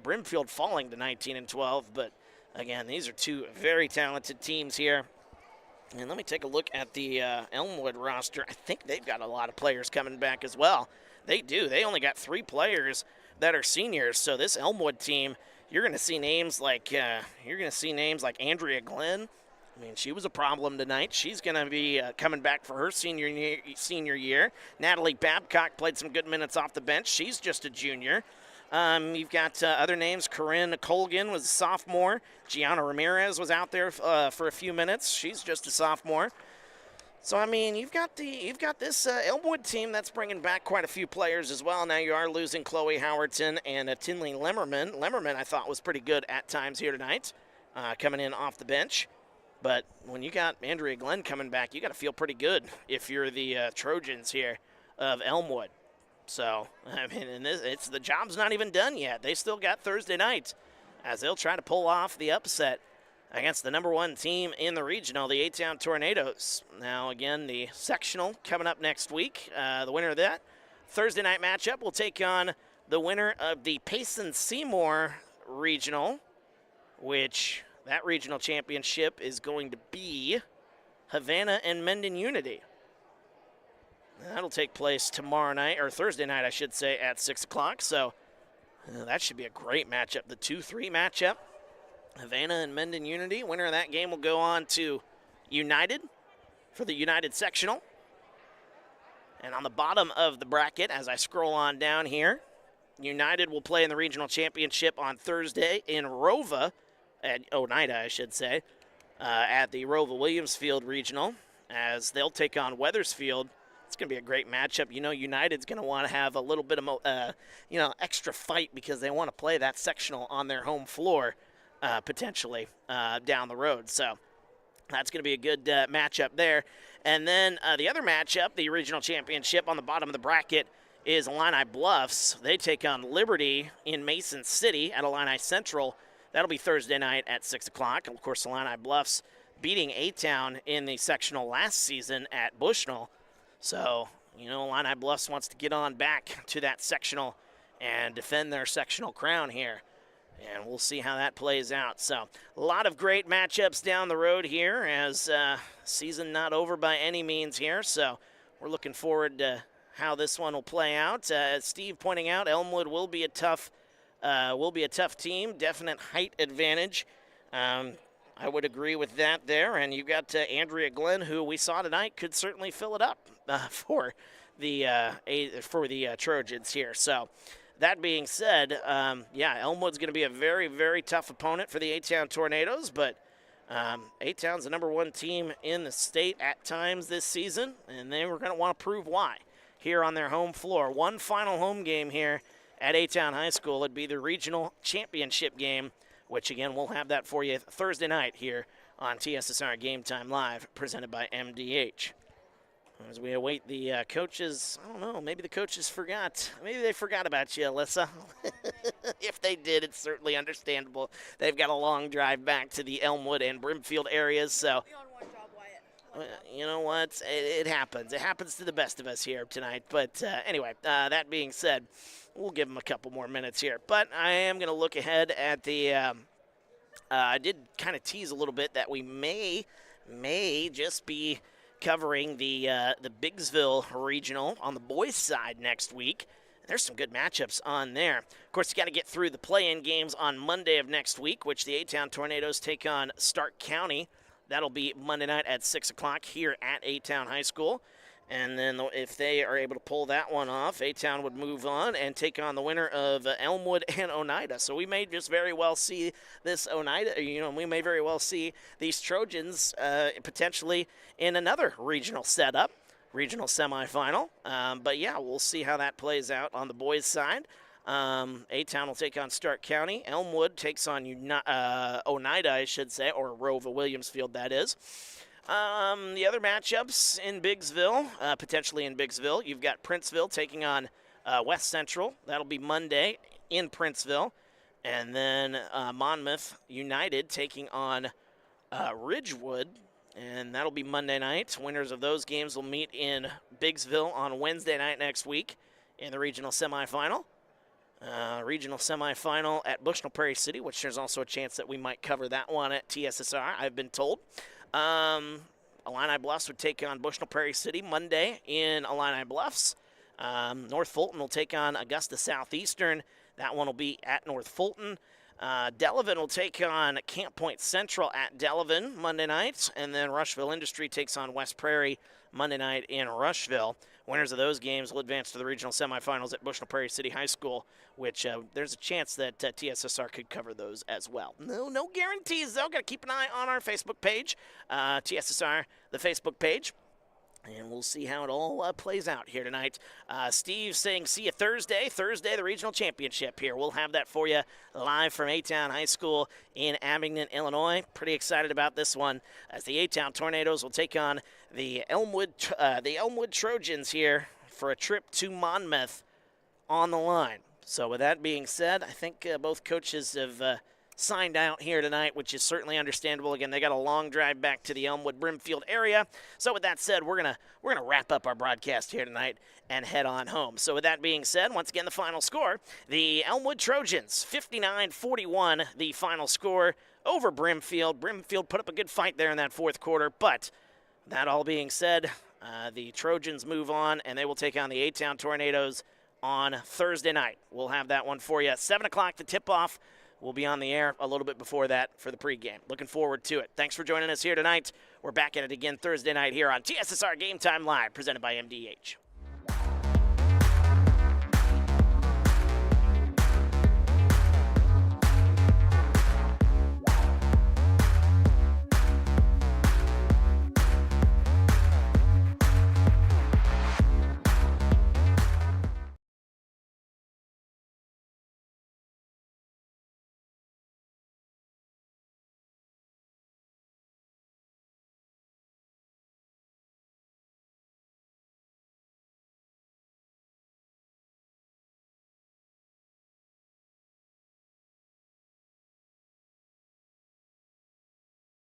Brimfield falling to 19 and 12, but again, these are 2 very talented teams here. And let me take a look at the Elmwood roster. I think they've got a lot of players coming back as well. They do. They only got 3 players that are seniors. So this Elmwood team, you're going to see names like Andrea Glenn. I mean, she was a problem tonight. She's going to be coming back for her senior year. Natalie Babcock played some good minutes off the bench. She's just a junior. You've got other names. Corinne Colgan was a sophomore. Gianna Ramirez was out there for a few minutes. She's just a sophomore. So, I mean, you've got this Elmwood team that's bringing back quite a few players as well. Now you are losing Chloe Howerton and Tinley Lemmerman. Lemmerman, I thought, was pretty good at times here tonight, coming in off the bench. But when you got Andrea Glenn coming back, you got to feel pretty good if you're the Trojans here of Elmwood. So, I mean, the job's not even done yet. They still got Thursday night as they'll try to pull off the upset against the number 1 team in the regional, the H-Town Tornadoes. Now, again, the sectional coming up next week. The winner of that Thursday night matchup will take on the winner of the Payson-Seymour regional, which that regional championship is going to be Havana and Mendon Unity. That'll take place tomorrow night, or Thursday night, I should say, at 6 o'clock. So that should be a great matchup. The 2-3 matchup Havana and Mendon Unity. Winner of that game will go on to United for the United sectional. And on the bottom of the bracket, as I scroll on down here, United will play in the regional championship on Thursday in Rova, at Oneida, I should say, at the Rova Williamsfield Regional, as they'll take on Weathersfield. It's going to be a great matchup. You know, United's going to want to have a little bit of, extra fight because they want to play that sectional on their home floor, potentially, down the road. So that's going to be a good matchup there. And then the other matchup, the regional championship on the bottom of the bracket, is Illini Bluffs. They take on Liberty in Mason City at Illini Central. That'll be Thursday night at 6 o'clock. Of course, Illini Bluffs beating A-Town in the sectional last season at Bushnell. So, Illini Bluffs wants to get on back to that sectional and defend their sectional crown here. And we'll see how that plays out. So, a lot of great matchups down the road here as season not over by any means here. So, we're looking forward to how this one will play out. As Steve pointing out, Elmwood will be a tough team. Definite height advantage. I would agree with that there. And you got Andrea Glenn, who we saw tonight, could certainly fill it up for the Trojans here. So, that being said, Elmwood's going to be a very, very tough opponent for the A-Town Tornadoes, but A-Town's the number one team in the state at times this season, and they were going to want to prove why here on their home floor. One final home game here at A-Town High School. It'd be the regional championship game, which, again, we'll have that for you Thursday night here on TSSR Game Time Live, presented by MDH. As we await the coaches, I don't know, maybe the coaches forgot. Maybe they forgot about you, Alyssa. If they did, it's certainly understandable. They've got a long drive back to the Elmwood and Brimfield areas, so you know what? It happens. It happens to the best of us here tonight. But anyway, that being said, we'll give them a couple more minutes here. But I am going to look ahead at the I did kind of tease a little bit that we may just be covering the Biggsville Regional on the boys' side next week. There's some good matchups on there. Of course, you got to get through the play-in games on Monday of next week, which the A-Town Tornadoes take on Stark County. That'll be Monday night at 6 o'clock here at A-Town High School. And then if they are able to pull that one off, A-Town would move on and take on the winner of Elmwood and Oneida. So we may just very well see this Oneida, we may very well see these Trojans potentially in another regional setup, regional semifinal. But yeah, we'll see how that plays out on the boys' side. A-Town will take on Stark County. Elmwood takes on Oneida, I should say, or Rova Williamsfield, that is. The other matchups in Biggsville, potentially in Biggsville, you've got Princeville taking on West Central. That'll be Monday in Princeville. And then Monmouth United taking on Ridgewood, and that'll be Monday night. Winners of those games will meet in Biggsville on Wednesday night next week in the regional semifinal. Regional semifinal at Bushnell-Prairie City, which there's also a chance that we might cover that one at TSSR, I've been told. Illini Bluffs would take on Bushnell-Prairie City Monday in Illini Bluffs. North Fulton will take on Augusta Southeastern. That one will be at North Fulton. Delavan will take on Camp Point Central at Delavan Monday night. And then Rushville Industry takes on West Prairie Monday night in Rushville. Winners of those games will advance to the regional semifinals at Bushnell-Prairie City High School, which there's a chance that TSSR could cover those as well. No guarantees, though. Got to keep an eye on our Facebook page, TSSR, the Facebook page. And we'll see how it all plays out here tonight. Steve saying, see you Thursday. Thursday, the regional championship here. We'll have that for you live from A-Town High School in Abingdon, Illinois. Pretty excited about this one as the A-Town Tornadoes will take on the Elmwood Trojans here for a trip to Monmouth on the line. So with that being said, I think both coaches have signed out here tonight, which is certainly understandable. Again, they got a long drive back to the Elmwood Brimfield area. So with that said, we're gonna wrap up our broadcast here tonight and head on home. So with that being said, once again, the final score, the Elmwood Trojans 59-41, the final score over Brimfield. Brimfield put up a good fight there in that fourth quarter, but that all being said, the Trojans move on and they will take on the A-Town Tornadoes on Thursday night. We'll have that one for you. 7 o'clock to tip off we'll be on the air a little bit before that for the pregame. Looking forward to it. Thanks for joining us here tonight. We're back at it again Thursday night here on TSSR Game Time Live, presented by MDH.